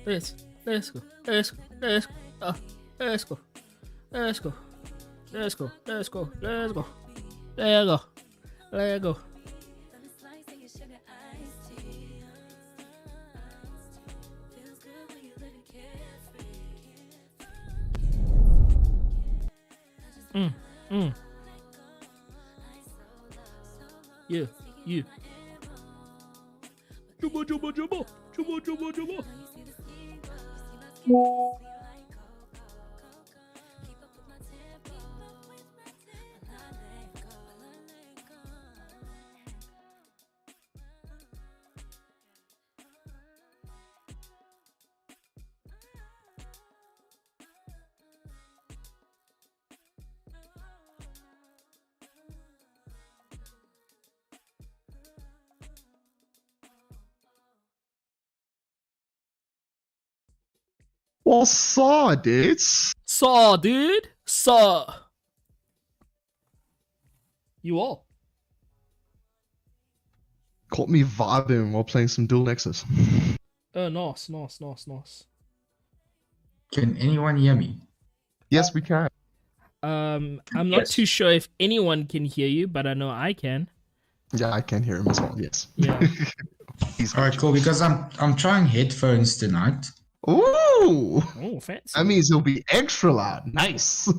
Let's go. Let's go. Let's go. Let's go. Let's go. Let's go. Let's go. Let's go. There you go. There you go. You. Jumbo. Well, saw, dude. Saw, dude. Saw. You all. Caught me vibing while playing some Duel Nexus. Nice. Can anyone hear me? Yes, we can. I'm not too sure if anyone can hear you, but I know I can. Yeah, I can hear him as well. Yes. Yeah. Alright, cool. Because I'm trying headphones tonight. Ooh. Oh, fancy. That means it'll be extra loud. Nice.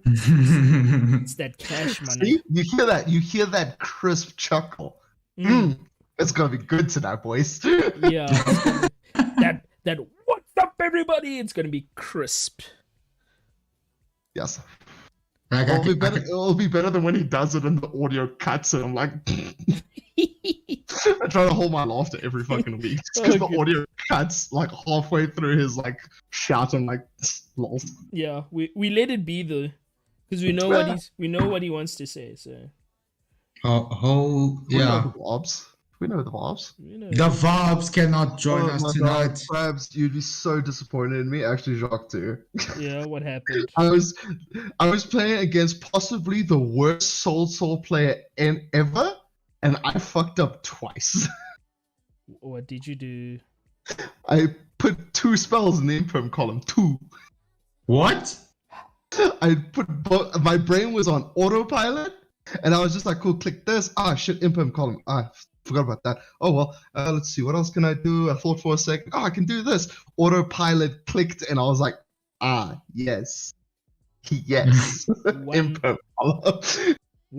It's that cash money. See? You hear that? You hear that crisp chuckle. It's gonna be good tonight, boys. Yeah. That what's up, everybody? It's gonna be crisp. Yes. Like, It'll be better than when he does it and the audio cuts and I'm like I try to hold my laughter every fucking week because the audio cuts like halfway through his like shout and like lol. Yeah, we let it be though, because we know what he wants to say. So yeah. We know the vaaabs. The vaaabs cannot join us tonight. Perhaps you'd be so disappointed in me. Actually, Jacques too. Yeah, what happened? I was playing against possibly the worst Soul player ever, and I fucked up twice. What did you do? I put 2 spells in the imperm column. 2. What? I put both. My brain was on autopilot, and I was just like, "Cool, click this." Ah, shit, imperm column. Ah, forgot about that. Oh well. Let's see. What else can I do? I thought for a second. Oh, I can do this. Autopilot clicked, and I was like, "Ah, yes, yes." Imperm column.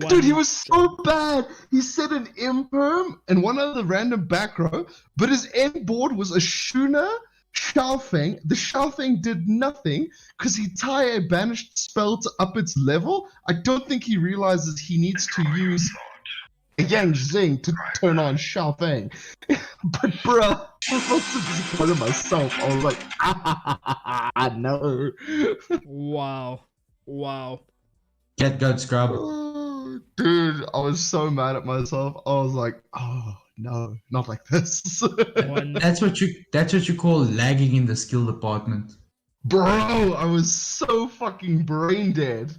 Dude, he was so bad. He said an imperm and one other random back row, but his end board was a Shuna Xiaofeng. The Xiaofeng did nothing because he tied a banished spell to up its level. I don't think he realizes he needs to use Yang Xing to turn on Xiaofeng. But bruh, I was so disappointed myself. I was like, no. Wow. Get good, scrub. Dude, I was so mad at myself. I was like, oh no, not like this. That's what you call lagging in the skill department. Bro, I was so fucking brain dead.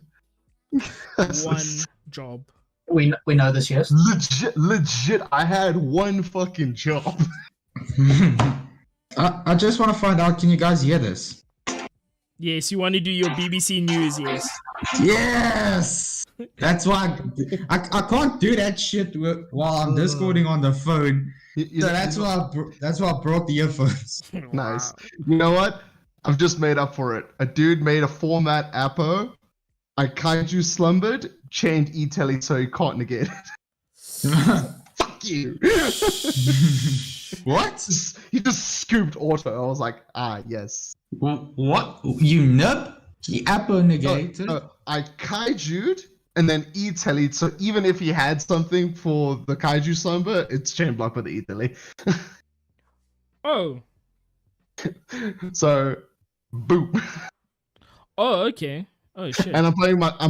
One job. We know this, yes? Legit, I had one fucking job. I just want to find out, can you guys hear this? Yes, you want to do your BBC News, yes. Yes! That's why I can't do that shit while I'm discording on the phone. So that's why I brought the earphones. Nice. You know what? I've just made up for it. A dude made a format apo. I kaiju slumbered, chained e-telly so he can't negate it. Fuck you. What? He just scooped auto. I was like, ah, yes. What? You nub? He apo negated? I kaiju'd and then e-tellied, so even if he had something for the kaiju slumber, it's chain block with the e-telly. Oh. So, boop. Oh, okay. Oh shit. And I'm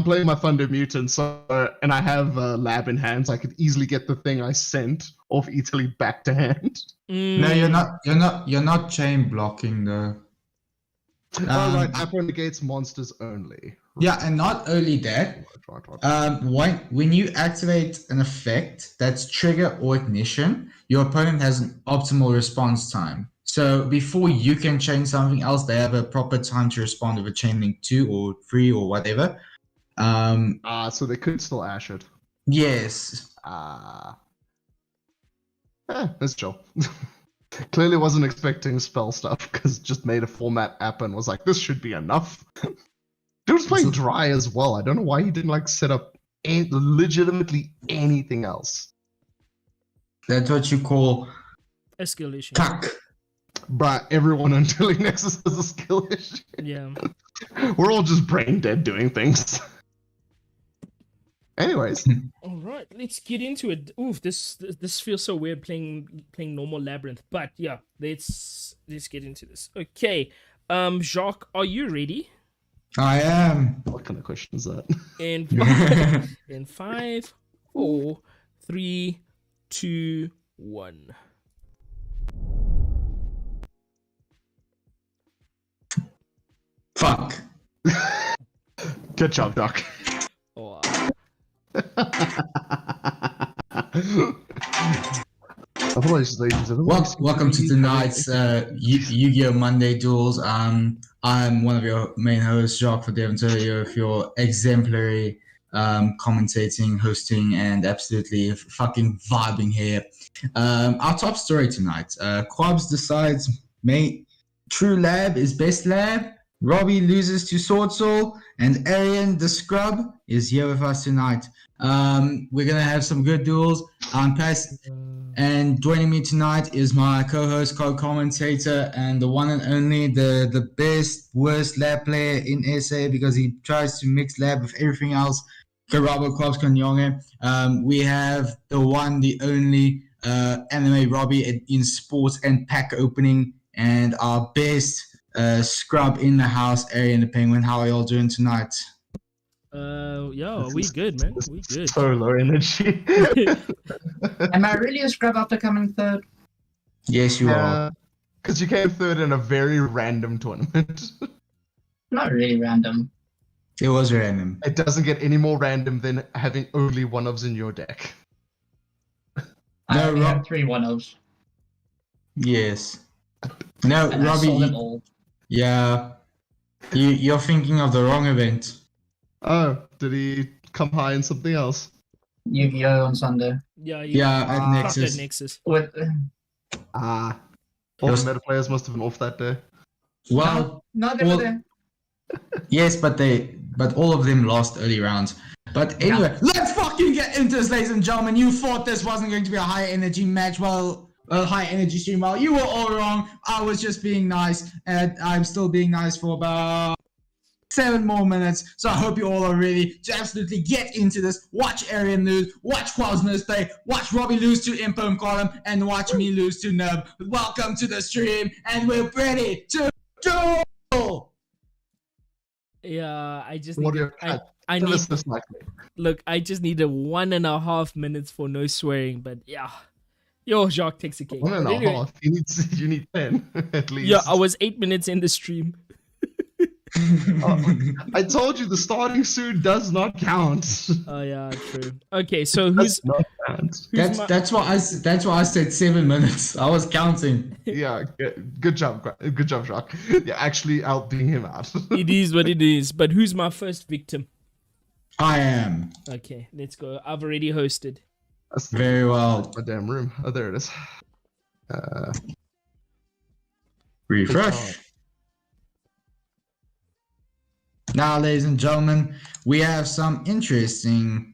playing my Thunder Mutant, so and I have lab in hand, so I could easily get the thing I sent off Italy back to hand. No, you're not chain blocking though. Oh right, Apo negates monsters only. Yeah, and not only that, when you activate an effect that's trigger or ignition, your opponent has an optimal response time. So before you can chain something else, they have a proper time to respond with a chain link 2 or 3 or whatever. So they could still ash it. Yes. That's chill. Clearly wasn't expecting spell stuff because just made a format app and was like, this should be enough. Dude was playing dry as well. I don't know why he didn't like set up legitimately anything else. That's what you call Escalation. cuck. Bruh, everyone on Dueling Nexus has a skill issue. Yeah. We're all just brain dead doing things. Anyways. All right, let's get into it. Oof, this feels so weird playing normal Labyrinth, but yeah, let's get into this. Okay, Jacques, are you ready? I am. What kind of question is that? In 5, 4, 3, 2, 1. Fuck. Good job, Doc. Oh, Welcome to tonight's Yu-Gi-Oh! Monday Duels. I'm one of your main hosts, Jacques for Devontario, with your exemplary commentating, hosting, and absolutely fucking vibing here. Our top story tonight. Quabs decides True Lab is best lab. Robbie loses to Sword Soul, and Arian the Scrub is here with us tonight. We're gonna have some good duels. I'm Pass, and joining me tonight is my co-host, co-commentator, and the one and only, the best, worst lab player in SA because he tries to mix lab with everything else. Karabo Quabs Kanyonge. We have the one, the only anime Robbie in sports and pack opening, and our best scrub in the house, Arian the Penguin. How are y'all doing tonight? Yeah, we good, man. We good. So low energy. Am I really a scrub after coming third? Yes, you are. Because you came third in a very random tournament. Not really random. It was random. It doesn't get any more random than having only one-ofs in your deck. I only have 3 1-ofs. Yes. No, And I sold them all. Yeah. You're thinking of the wrong event. Oh, did he come high in something else? Yu-Gi-Oh! On Sunday. Yeah, at Nexus. Nexus. With All the meta players must have been off that day. Well, no, they were there. yes, but all of them lost early rounds. But anyway, let's fucking get into this, ladies and gentlemen. You thought this wasn't going to be a high energy match. Well, a high energy stream. Well, you were all wrong. I was just being nice, and I'm still being nice for about 7 more minutes. So I hope you all are ready to absolutely get into this. Watch Arian lose, watch Quasmos play, watch Robbie lose to Impome Column, and watch me lose to Nub. Welcome to the stream, and we're ready to duel! Yeah, I just What need. do you- I Tell need. us this like Look, I just needed 1.5 minutes for no swearing, but yeah. Yo, Jacques takes a cake. 1.5. Anyway, You need 10 at least. yeah, I was 8 minutes in the stream. I told you the starting suit does not count. Oh yeah, true. Okay, so who's Does not count. That's why I said 7 minutes. I was counting. Yeah, good job, Jacques. You're actually outdoing him out. it is what it is, but who's my first victim? I am. Okay, let's go. I've already hosted. That's Very well. my damn room. Oh, there it is. Refresh. Now, ladies and gentlemen, we have some interesting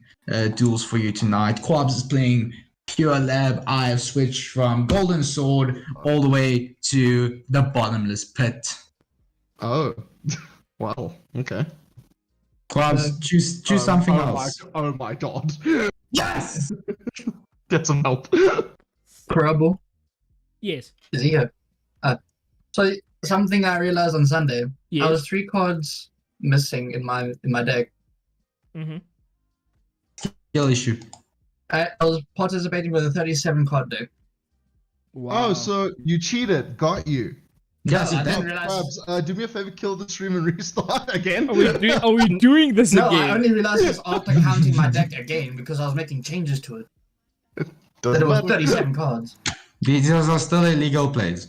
duels for you tonight. Quabs is playing Pure Lab. I have switched from Golden Sword all the way to the Bottomless Pit. Oh, well, okay. Quabs, choose something else. Oh my god. Yes! Get some help. Crubble. Yes. Is he here? So something I realized on Sunday. Yes. I was 3 cards missing in my deck. Mm-hmm. Skill issue. I was participating with a 37 card deck. Wow. Oh, so you cheated. Got you. Yes, I it didn't does. realize. Vaaabs, do me a favor, kill the stream and restart again. Are we doing this No, again? I only realized it was after counting my deck again because I was making changes to it. That Doesn't it was matter. 37 cards. These are still illegal plays.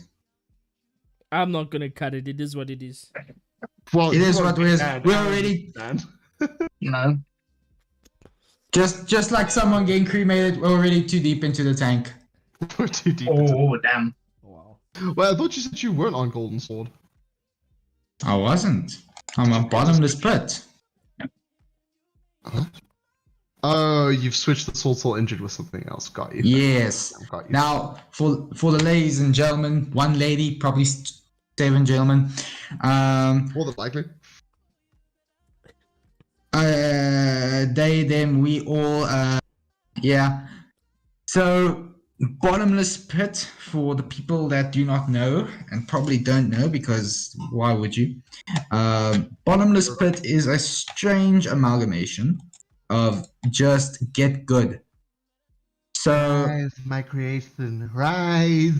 I'm not gonna cut it. It is what it is. Well, It you is are what we bad. we're already Man. No. just like someone getting cremated. We're already too deep into the tank. We're too deep into Oh, damn. Wow. Well, I thought you said you weren't on Golden Sword. I wasn't. I'm a bottomless pit. Oh, you've switched the Sword Soul Injured with something else. Got you. Yes. Got you. Now, for the ladies and gentlemen, one lady, probably 7 gentlemen. More than likely. They, them, we all. Yeah. So, bottomless pit, for the people that do not know and probably don't know, because why would you? Bottomless pit is a strange amalgamation of just get good. So, Rise, my creation, rise.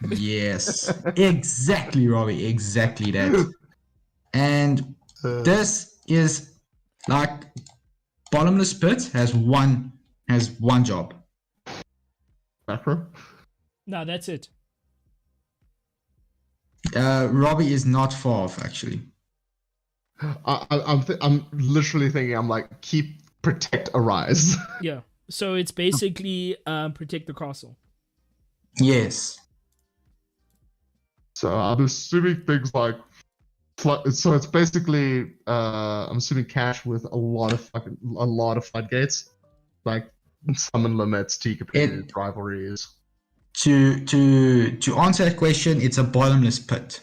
yes, exactly, Robbie, exactly that. And this is like bottomless pit has one job. Macro. No, that's it. Robbie is not far off, actually. I'm literally thinking. I'm like, keep, protect, arise. Yeah. So it's basically protect the castle. Yes. So I'm assuming things like, so it's basically, I'm assuming cash with a lot of floodgates, like summon limits, TKP, rivalries. To answer that question, it's a bottomless pit.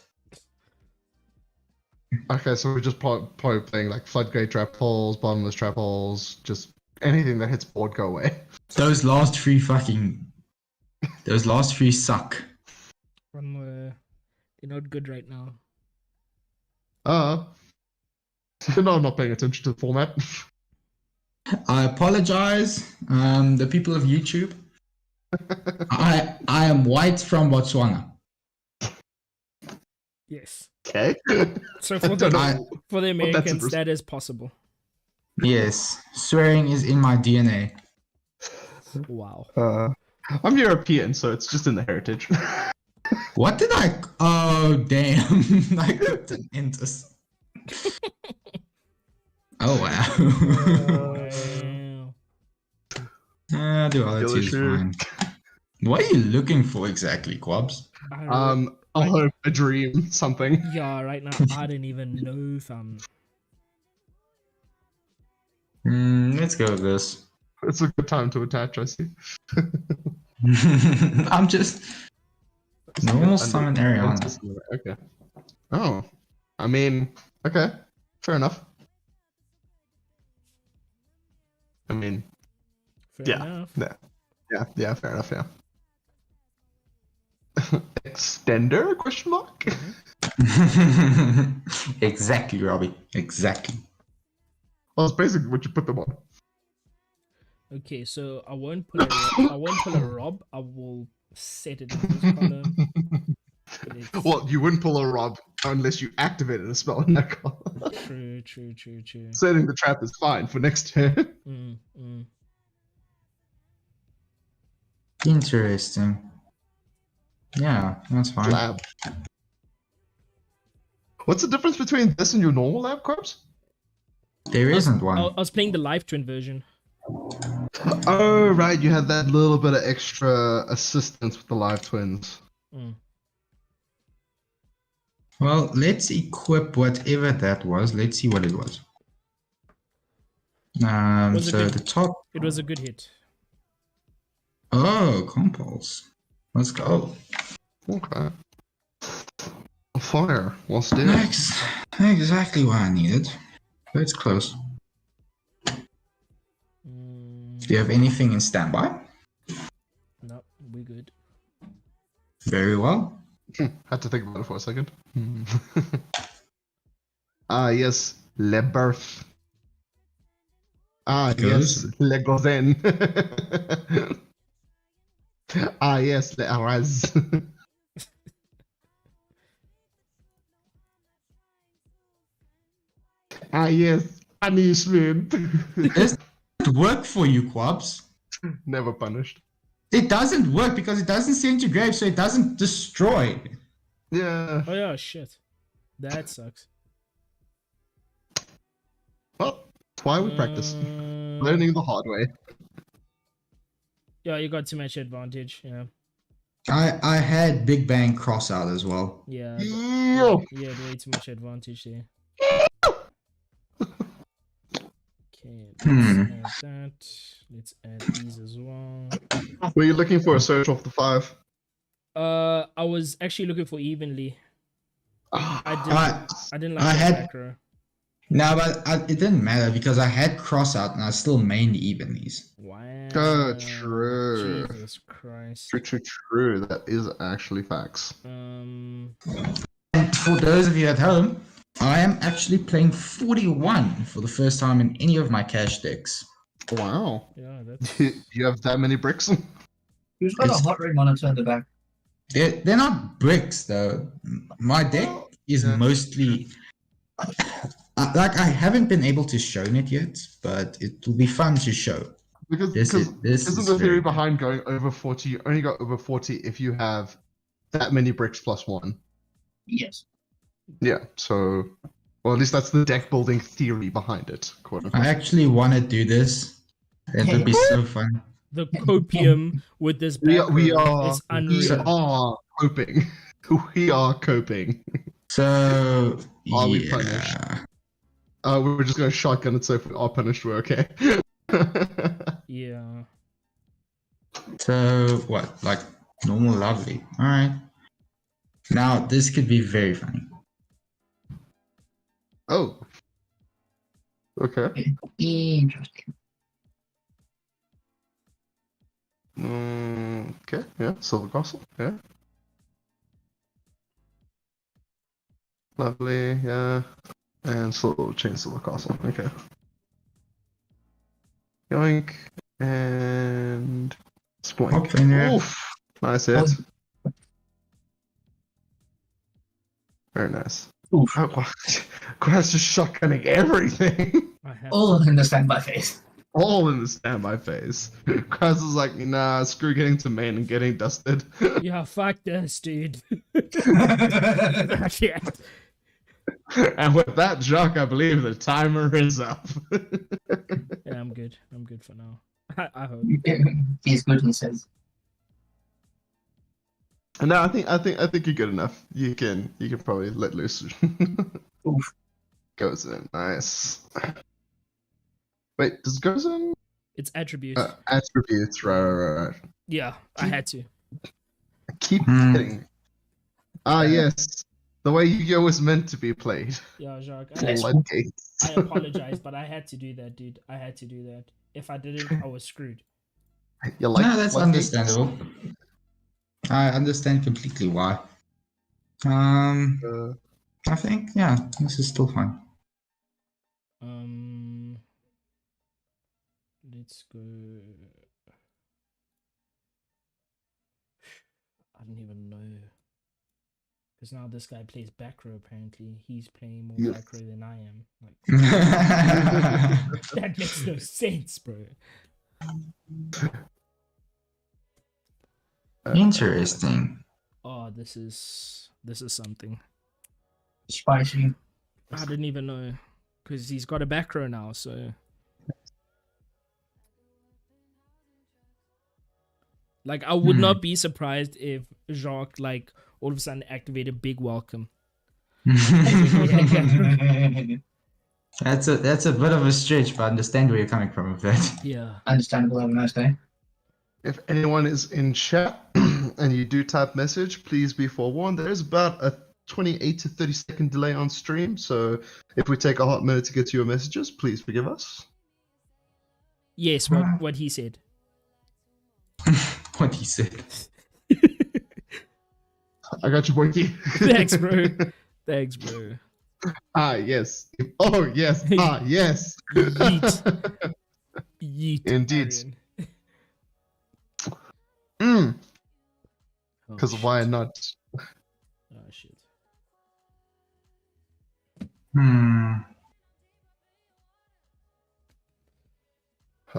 Okay, so we're just probably playing like floodgate trap holes, bottomless trap holes, just anything that hits board, go away. Those last three suck. They're not good right now. No, I'm not paying attention to the format. I apologize, the people of YouTube. I am white from Botswana. Yes. Okay. So for the Americans, that is possible. Yes, swearing is in my DNA. Wow. I'm European, so it's just in the heritage. What did I? Oh damn! I couldn't enter. Oh wow. Wow. Duality is fine. What are you looking for exactly, Quabs? A hope, a dream, something. Yeah, right now I don't even know if I'm. Let's go with this. It's a good time to attach, I see. I'm just normal summon Ariana. Okay. Oh, I mean, okay, fair enough. I mean, Fair enough. yeah, fair enough, yeah. Extender? Question mark. Exactly, Robbie. Exactly. Well, it's basically what you put them on. Okay, so I won't pull a Rob. I will set it in this column. Well, you wouldn't pull a Rob unless you activated a spell in that column. True. Setting the trap is fine for next turn. Interesting. Yeah, that's fine. Lab. What's the difference between this and your normal lab corpse? There isn't one. I was playing the live twin version. Oh, right. You had that little bit of extra assistance with the live twins. Well, let's equip whatever that was. Let's see what it was. So the top. It was a good hit. Oh, compulse. Let's go. Okay. Fire. What's doing? Next. Exactly what I needed. But it's close. Do you have anything in standby? No, we're good. Very well. Had to think about it for a second. Yes. Le birth. Yes. Le gozen. Yes. Le araz. Ah, yes. Punishment. Does it work for you, Quabs? Never punished. It doesn't work because it doesn't send to grave, so it doesn't destroy. Yeah. Oh yeah, shit. That sucks. Well, that's why we practice. Uh, Learning the hard way. Yeah, you got too much advantage. Yeah. I had Big Bang cross out as well. Yeah. Yo. You had way too much advantage there. Okay, let's Hmm. add that. Let's add these as well. Were you looking for a search off the 5? I was actually looking for evenly. Ah, I didn't like I that had- back row. No, but it didn't matter because I had cross out and I still mained evenlies. Wow. True. Jesus Christ. True. That is actually facts. And for those of you at home, I am actually playing 41 for the first time in any of my cash decks. Wow. Yeah, that's You have that many bricks? Who's got It's- a hot rate monitor in the back? They're not bricks though. My deck is Yeah. mostly like I haven't been able to show it yet, but it will be fun to show. Because This isn't is the very theory fun. behind going over 40, you only go over 40 if you have that many bricks plus 1. Yes. Yeah, so, well, at least that's the deck building theory behind it, quote I unquote. actually want to do this. It would be so fun. the copium with this We back we row. are It's we unreal. are coping. We are coping. So Are we punished? We're just gonna shotgun it, so if we are punished, we're okay. Yeah. So what? Like normal lovely. Alright. Now this could be very funny. Oh. Okay. Interesting. Okay. Yeah. Silver Castle. Yeah. Lovely. Yeah. And chain Silver Castle. Okay. Yoink. And spoink. Hop in there. Oof. Nice hit. Very nice. Oof. Oh, wow. Quest just shotgunning everything. I have All in the standby phase. All in the standby phase. Quest is like, nah, screw getting to main and getting dusted. Yeah, fuck this, dude. I can't. And with that, Jacques, I believe the timer is up. Yeah, I'm good. I'm good for now. I hope. He's good, he says. No, I think you're good enough. You can probably let loose. Oof. Goes in, nice. Wait, does goes in It's attribute. attributes? Right. Yeah, I had to. I keep Hmm. kidding. Ah, yes, the way Yu-Gi-Oh was meant to be played. Yeah, Jacques. Yes. Floodgates. I apologize, but I had to do that, dude. I had to do that. If I didn't, I was screwed. You like No, that's floodgates? understandable. I understand completely why. Uh, I think yeah, this is still fine. Let's go. I don't even know. Because now this guy plays back row, apparently. He's playing more Yeah. back row than I am. Like, that makes no sense, bro. Interesting. Oh, this is something. Spicy. I didn't even know. Because he's got a back row now, so. Like, I would not be surprised if Jacques, like, all of a sudden activated Big Welcome. That's a bit of a stretch, but I understand where you're coming from with that. Yeah. Understandable. Have a nice day. If anyone is in chat and you do type message, please be forewarned. There is about a 28 to 30 second delay on stream, so if we take a hot minute to get to your messages, please forgive us. Yes, what he said. What he said. I got you, Boinky. Thanks, bro. Thanks, bro. Ah, yes. Oh, yes. Ah, yes. Yeet. Yeet. Indeed. Arian. Because Oh, why shit. not? Oh, shit.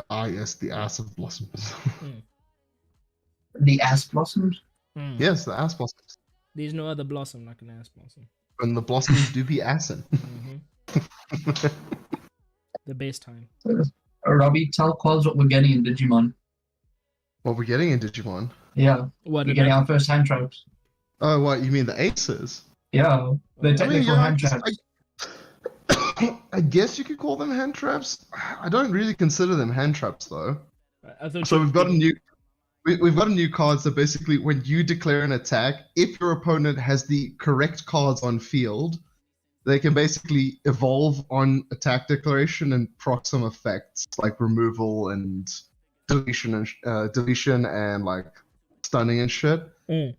Ah, yes, the ass of blossoms. The ass blossoms. Mm. Yes, the ass blossoms. There's no other blossom like an ass blossom. And the blossoms do be assin. The best time. Robbie, tell Quals what we're getting in Digimon. What we're getting in Digimon? Yeah, What we're an getting our first hand traps. Oh, what, you mean the aces? Yeah, they're I mean, technical yeah, hand traps. I guess you could call them hand traps. I don't really consider them hand traps though. I thought So you we've got a new we've got a new card. So basically, when you declare an attack, if your opponent has the correct cards on field, they can basically evolve on attack declaration and proc some effects like removal and deletion and like stunning and shit. Mm.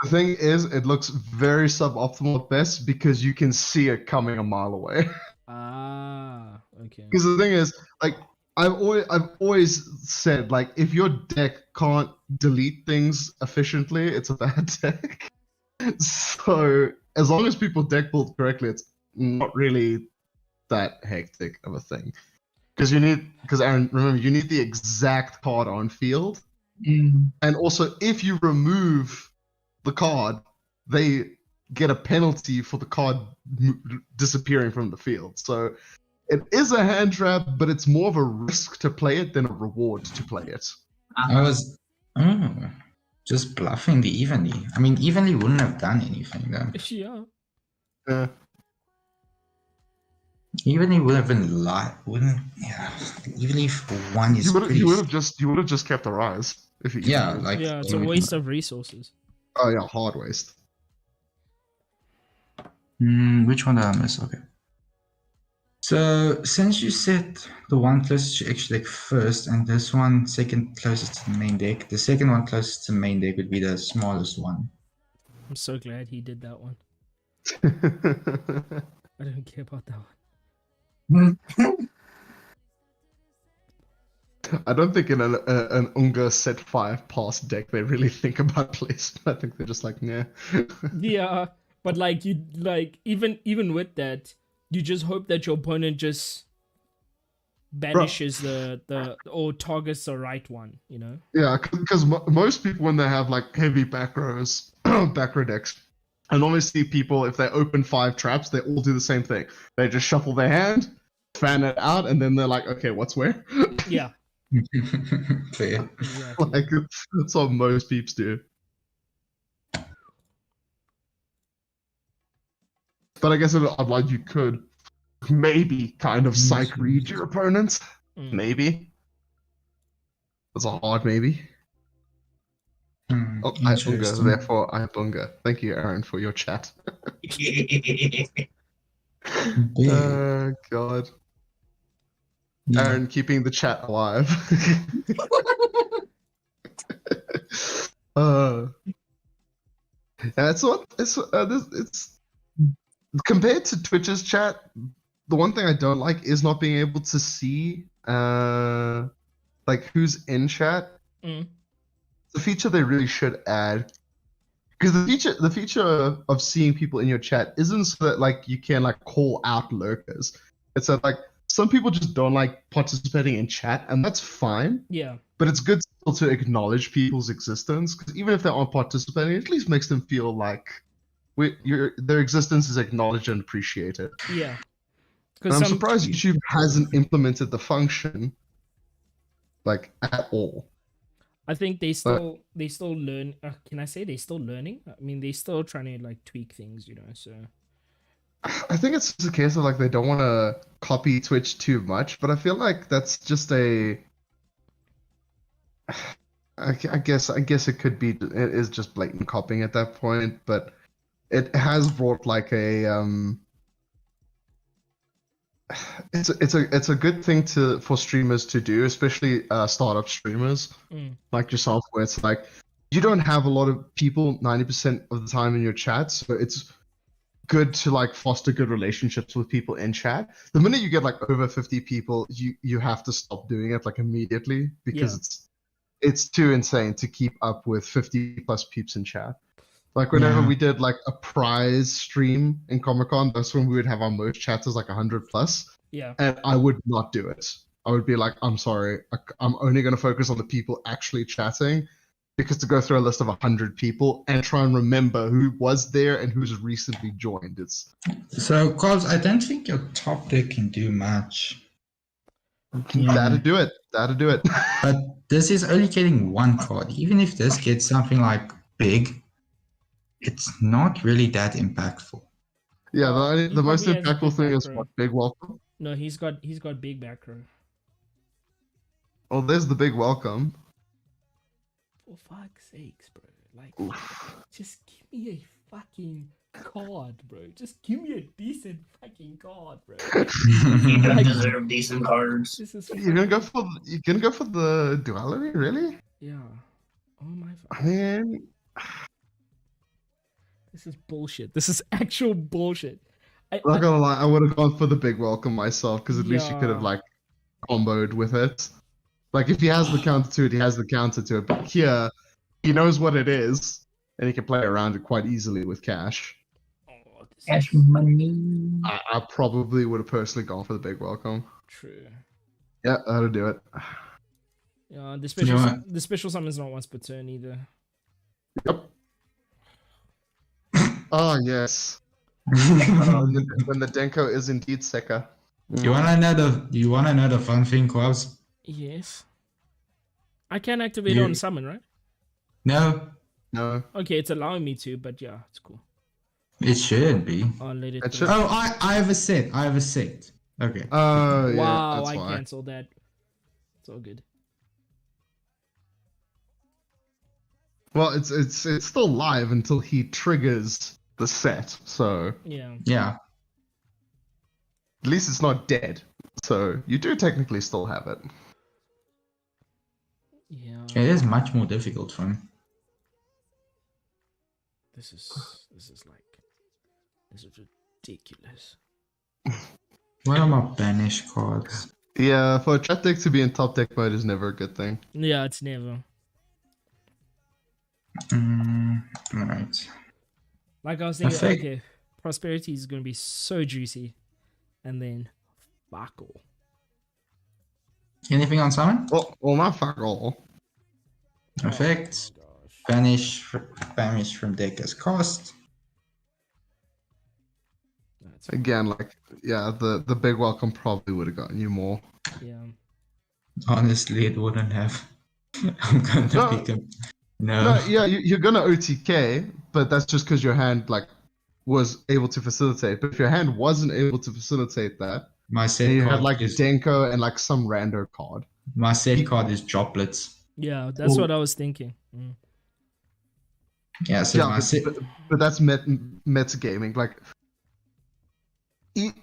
The thing is, it looks very suboptimal at best because you can see it coming a mile away. Ah, okay. Because the thing is, like, I've always said, like, if your deck can't delete things efficiently, it's a bad deck. So as long as people deck build correctly, it's not really that hectic of a thing. Because Aaron, remember, you need the exact card on field, and also if you remove the card, they get a penalty for the card disappearing from the field. So it is a hand trap, but it's more of a risk to play it than a reward to play it. I was just bluffing the evenly. I mean, evenly wouldn't have done anything though. Yeah. Evenly would have been wouldn't. Yeah, evenly for one is pretty. You would have just kept a rise if you. Yeah, like Yeah, it's a waste of resources. Oh yeah, hard waste. Which one did I miss? Okay. So since you said the one closest to extra deck first, and this one second closest to the main deck, the second one closest to the main deck would be the smallest one. I'm so glad he did that one. I don't care about that one. I don't think in an Unga set 5 pass deck they really think about placement. I think they're just like, nah. Yeah, but like you like even with that, you just hope that your opponent just banishes the or targets the right one, you know? Yeah, because most people when they have like heavy back rows, back row decks, I normally see people if they open 5 traps, they all do the same thing. They just shuffle their hand, fan it out, and then they're like, okay, what's where? Yeah. Fair. Exactly. Like that's what most peeps do. But I guess like you could maybe kind of psych read your opponents. Maybe. That's a hard maybe. Oh, I have Bunga, therefore I have Bunga. Thank you, Aaron, for your chat. Oh god. Yeah. Aaron keeping the chat alive. That's what it's compared to Twitch's chat. The one thing I don't like is not being able to see like who's in chat. Mm. It's a feature they really should add. Because the feature of seeing people in your chat isn't so that like you can like call out lurkers. It's that like some people just don't like participating in chat, and that's fine. Yeah. But it's good still to acknowledge people's existence, because even if they aren't participating, it at least makes them feel like their existence is acknowledged and appreciated. Yeah. And I'm surprised YouTube hasn't implemented the function like at all. I think they still learn. Can I say they still learning? I mean, they still trying to like tweak things, you know. So I think it's just a case of like they don't want to copy Twitch too much, but I feel like that's just a. I guess it could be. It is just blatant copying at that point, but it has brought like a It's a good thing for streamers to do, especially startup streamers like yourself, where it's like you don't have a lot of people 90% of the time in your chat, so it's good to like foster good relationships with people in chat. The minute you get like over 50 people, you have to stop doing it like immediately, because it's too insane to keep up with 50 plus peeps in chat. Like whenever we did like a prize stream in Comic-Con, that's when we would have our most chatters like 100 plus. Yeah. And I would not do it. I would be like, I'm sorry, I'm only going to focus on the people actually chatting, because to go through a list of 100 people and try and remember who was there and who's recently joined, it's So, Cos, I don't think your top deck can do much. that'd do it. That'd do it. But this is only getting one card. Even if this gets something like big, it's not really that impactful. Yeah, He the most probably has impactful big thing is back row. what, big welcome. No, he's got big back row. Oh, there's the big welcome. For fuck's sakes, bro. Like, Oof. just give me a fucking card, bro. Just give me a decent fucking card, bro. You don't Like- deserve decent cards. This is You're gonna go for the duality, really? yeah. Oh my. I mean, This is bullshit. This is actual bullshit. not gonna lie, I would have gone for the big welcome myself, because at least you could have Yeah. like comboed with it. Like if he has the counter to it, he has the counter to it. But here, he knows what it is, and he can play around it quite easily with cash. Oh, this Cash is money. I probably would have personally gone for the big welcome. true. Yeah, that'll do it. Yeah, the special summon's not once per turn either. Yep. Oh yes. When the Denko is indeed Sekka. You wanna know the fun thing, Quabs? Yes. I can activate it You- on summon, right? No, No. Okay, it's allowing me to, but yeah, it's cool. it shouldn't be. I'll let it. It through. should- Oh, I have a set. Okay. Oh yeah. Wow, That's I why. cancelled that. It's all good. Well, it's still live until he triggers the set, so Yeah. Yeah. at least it's not dead. So you do technically still have it. Yeah. It is much more difficult for him. This is ridiculous. What are my banish cards? Yeah, for a chat deck to be in top deck mode is never a good thing. Yeah, it's never. Alright. Like I was thinking, think- okay, prosperity is gonna be so juicy, and then fuck all. Anything on summon? Well, not fuck all. Effect. Oh my gosh. Banish from deck as cost. That's Again, like yeah, the big welcome probably would have gotten you more. yeah. Honestly, it wouldn't have. I'm going to No. pick him. No. No, yeah, you're gonna OTK, but that's just because your hand like was able to facilitate. But if your hand wasn't able to facilitate that, My then set you card had like is Denko and like some rando card. my set card is droplets. Yeah, that's Ooh. what I was thinking. Mm. Yeah, so Yeah, my set but that's metagaming. Like,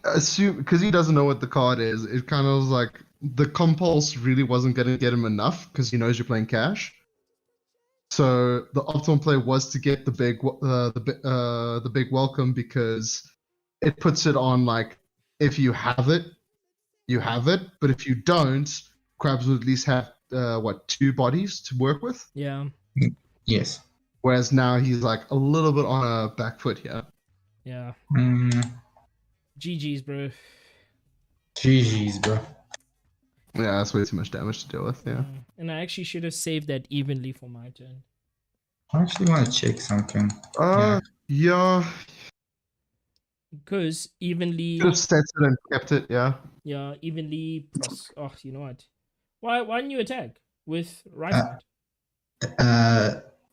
assume because he doesn't know what the card is. It kind of was like the compulse really wasn't gonna get him enough because he knows you're playing cash. So the optimal play was to get the big welcome because it puts it on like if you have it, you have it. But if you don't, Crabs would at least have two bodies to work with. Yeah, yes. Whereas now he's like a little bit on a back foot here. yeah. GG's, bro. GG's, bro. Yeah, that's way too much damage to deal with. Yeah. And I actually should have saved that evenly for my turn. I actually want to check something. Yeah. Because evenly, Should have set it and kept it. Yeah. yeah, evenly plus. Oh, you know what? Why didn't you attack with right hand?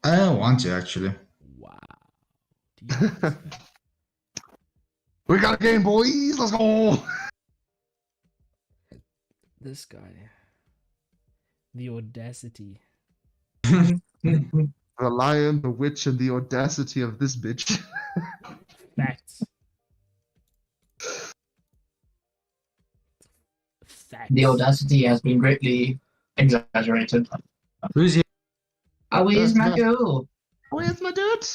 I don't want to actually. Wow. Dude. We got a game, boys. Let's go. This guy. The audacity. The lion, the witch, and the audacity of this bitch. Facts. Facts. The audacity has been greatly exaggerated. Who's here? Oh, where's my Yeah. girl? Where's my dude?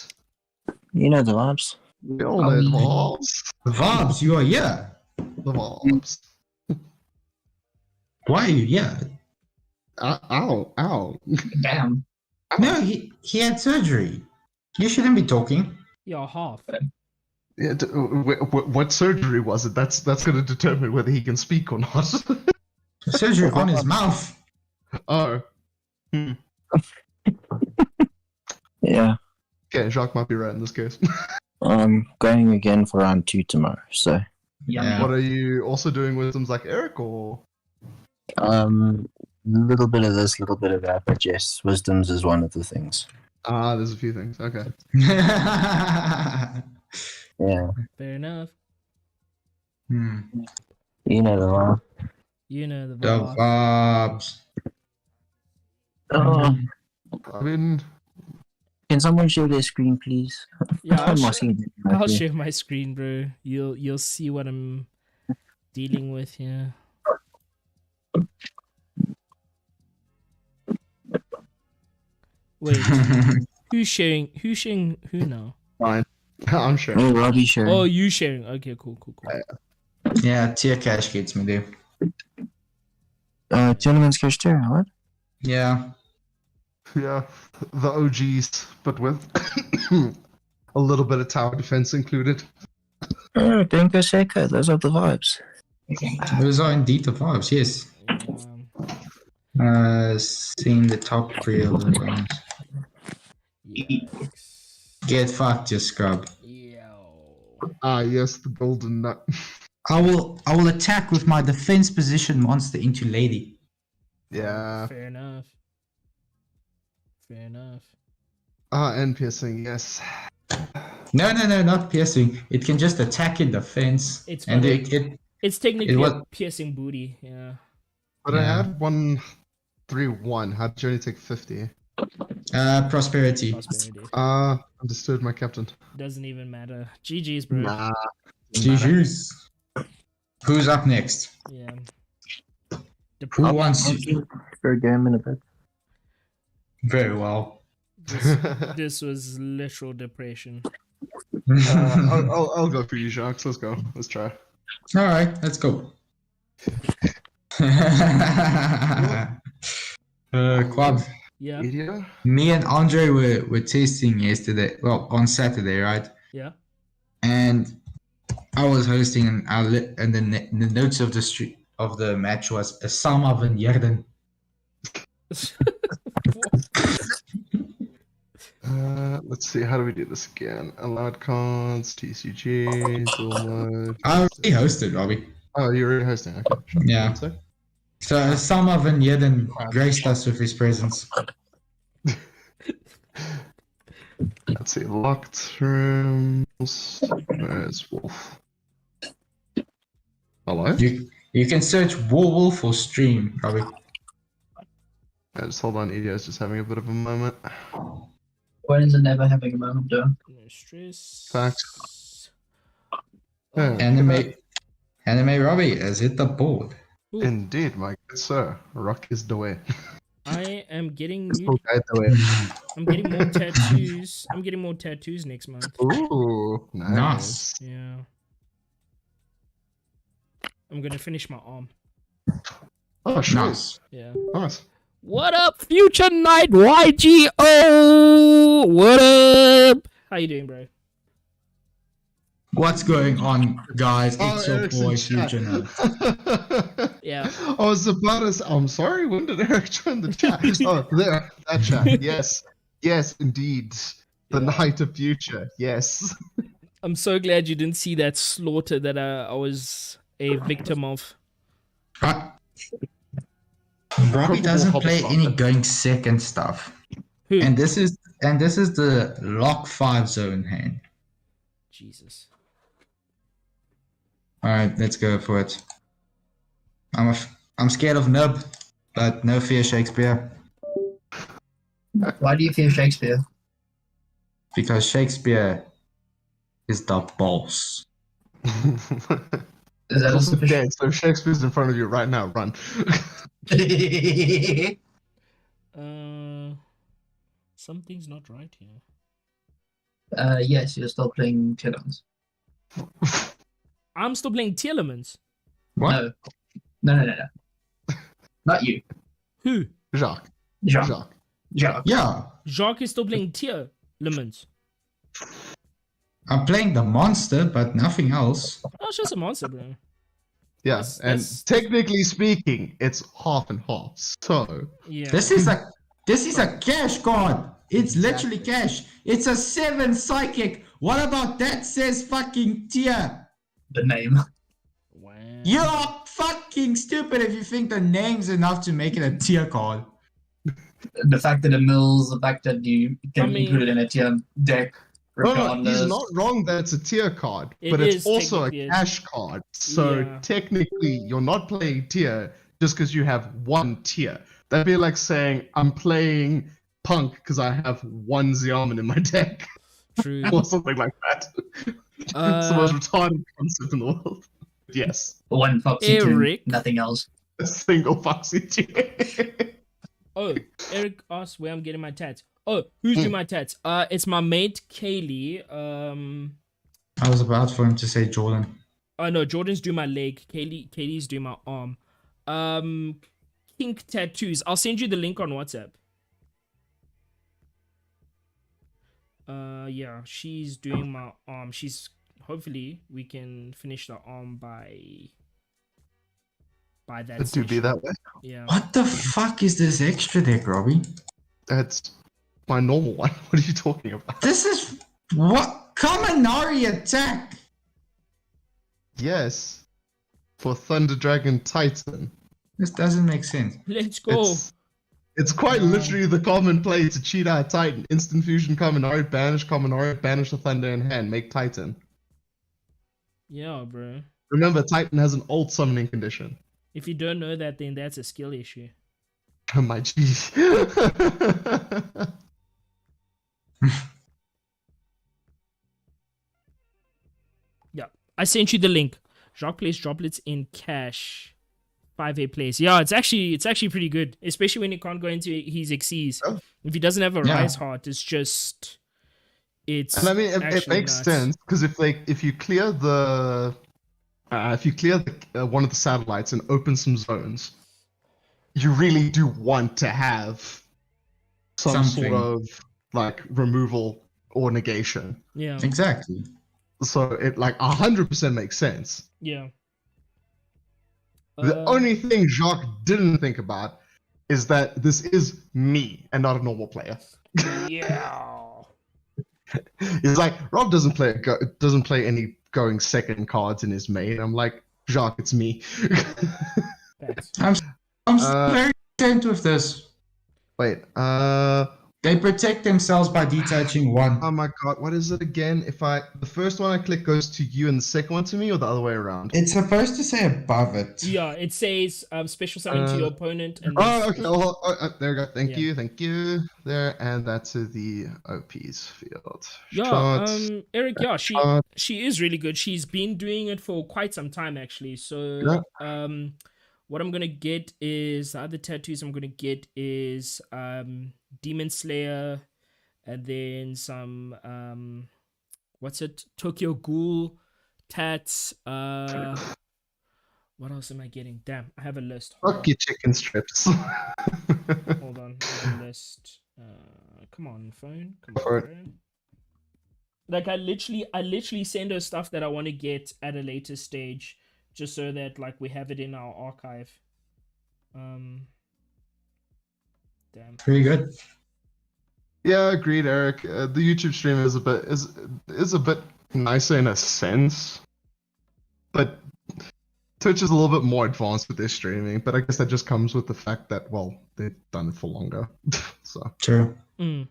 You know the vibes. We all know the vibes. Vabs, you are here. The vibes. Why are you here? Ow, ow. Damn. No, he had surgery. You shouldn't be talking. You're half. Yeah, what surgery was it? That's going to determine whether he can speak or not. Surgery on his mouth. Oh. Yeah. Okay, Jacques might be right in this case. I'm going again for round 2 tomorrow. So, Yeah. What are you also doing wisdoms like Eric, or? little bit of this, little bit of that, but yes, wisdoms is one of the things. Ah, there's a few things. Okay. Yeah. Fair enough. You know the one. You know the The vaaabs. vibes. Oh, I mean, can someone share their screen, please? Yeah, I'm asking. I'll share my screen, bro. You'll see what I'm dealing with here. Wait, who's sharing? Who's sharing who now? fine. I'm sure. Oh, Robbie sharing. Oh, you sharing? Okay, cool. Yeah, tier cash gets me there. Tournaments cash too, what? Yeah. Yeah, the OGs, but with a little bit of tower defense included. Oh, Denko Seiko, those are the vibes. Those are indeed the vibes, yes. Seeing the top 3 of the vibes. Yikes. Get fucked, you scrub. Yo. Ah, yes, the golden nut. I will attack with my defense position monster into lady. Yeah. Fair enough. Ah, and piercing, yes. No, not piercing. It can just attack in defense. It's and better. it It's technically was- a piercing booty. Yeah. But I had 131. How did you only take 50? prosperity. Prosperity. Understood, my captain. Doesn't even matter. GG's, bro. Nah. GG's. Who's up next? Yeah. Who wants For a game in a bit. very well. This was literal depression. I'll go for you, Jacques. Let's go. Let's try. All right, let's go. Quab, Yeah. Media? me and Andre were tasting yesterday. Well, on Saturday, right? Yeah. And I was hosting, and the notes of the match was Sama van Yerden. Let's see. How do we do this again? Allowed cards, TCG, dual mode. I already hosted, Robbie. Oh, you're already hosting. Okay. Sure. Yeah. One sec. So Sama van Yerden graced us with his presence. Let's see. Locked rooms. Where's Wolf? Hello? You can search Wolf or stream, Robbie. Yeah, just hold on. EDI's just having a bit of a moment. When is it never having a moment, though? No stress. Facts. Yeah, Anime Robbie has hit the board. indeed, my good sir. Rock is the way. I am getting new. Still guide the way. I'm getting more tattoos. I'm getting more tattoos next month. Ooh, nice. Yeah. I'm gonna finish my arm. Oh, sure. Nice. Yeah. Nice. What up, Future Night YGO? What up? How you doing, bro? What's going on, guys? It's your Eric's boy in chat. Future Nerd. Yeah. I was about to say, I'm sorry, when did Eric join the chat? Oh, there, that chat. Yes. Yes, indeed. The Yeah. Night of Future. Yes. I'm so glad you didn't see that slaughter that I was a victim of. Robbie doesn't play any going second stuff. Who? And this is the lock 5 zone hand. Jesus. Alright, let's go for it. I'm scared of Nub, but no fear Shakespeare. Why do you fear Shakespeare? Because Shakespeare is the boss. Is that a sufficient? Okay, so Shakespeare's in front of you right now. Run. Something's not right here. Yes, you're still playing Killings. I'm still playing Telemans. What? No. Not you. Who? Jacques. Jacques. Yeah, Jacques is still playing Telemans. I'm playing the monster, but nothing else. Oh, it's just a monster, bro. Yeah, That's- and that's- technically speaking, it's half and half. So Yeah. This is a cash card. It's literally cash. It's a 7 psychic. What about that says fucking tier? The name. Wow. You're fucking stupid if you think the name's enough to make it a tier card. The fact that it mills, the fact that you can I mean- include it in a tier deck, no, regardless. he's not wrong that it's a tier card, It but is it's also a technically a- cash card. So Yeah. technically, you're not playing tier just because you have one tier. That'd be like saying I'm playing punk because I have one Xiamen in my deck, True. or something like that. It's the most retarded concept in the world. Yes, One Foxy Eric. 2, nothing else. a single foxy tier. Oh, Eric asked where I'm getting my tats. Oh, who's doing my tats? It's my mate Kaylee. I was about for him to say Jordan. Oh no, Jordan's doing my leg. Kaylee's doing my arm. Kink tattoos. I'll send you the link on WhatsApp. Yeah, she's doing my arm. Hopefully we can finish the arm by that. It do be session. that way. Yeah. What the fuck is this extra deck, Robbie? That's my normal one. What are you talking about? This is what Kaminari attack. Yes, for Thunder Dragon Titan. This doesn't make sense. Let's go. It's quite literally the common play to cheat out Titan. Instant fusion Kaminari, banish the Thunder in hand, make Titan. Yeah, bro. Remember, Titan has an old summoning condition. If you don't know that, then that's a skill issue. Oh my jeez. Yeah, I sent you the link. Jacques plays droplets in cash. 5A plays. Yeah, it's actually pretty good, especially when you can't go into his Xyz. Oh. If he doesn't have a Yeah. rise heart, it's And I mean, it actually makes nuts. sense because if you clear the one of the satellites and open some zones, you really do want to have some Something. sort of like removal or negation. Yeah, Exactly. So it like 100% makes sense. yeah. The only thing Jacques didn't think about is that this is me and not a normal player. Yeah. He's like, Rob doesn't play any going second cards in his main. I'm like, Jacques, it's me. Facts. I'm very content with this. Wait, They protect themselves by detaching one. oh my god, what is it again? The first one I click goes to you and the second one to me, or the other way around? It's supposed to say above it. Yeah, it says special summon to your opponent. And Oh, okay. There we go. Thank Yeah. you. There, and that's to the OP's field. Yeah, Shots. Eric, yeah, Shot. she is really good. She's been doing it for quite some time actually. So what I'm gonna get is the other tattoos I'm gonna get is Demon Slayer, and then some Tokyo Ghoul tats. What else am I getting? Damn, I have a list. Fuck your chicken strips. Hold on, I have a list. Come on, phone. Come Go for on, bro. Like I literally send her stuff that I want to get at a later stage, just so that like we have it in our archive. Damn. Pretty good. Yeah, agreed, Eric. The YouTube stream is a bit nicer in a sense, but Twitch is a little bit more advanced with their streaming. But I guess that just comes with the fact that they've done it for longer. So, True. Mm.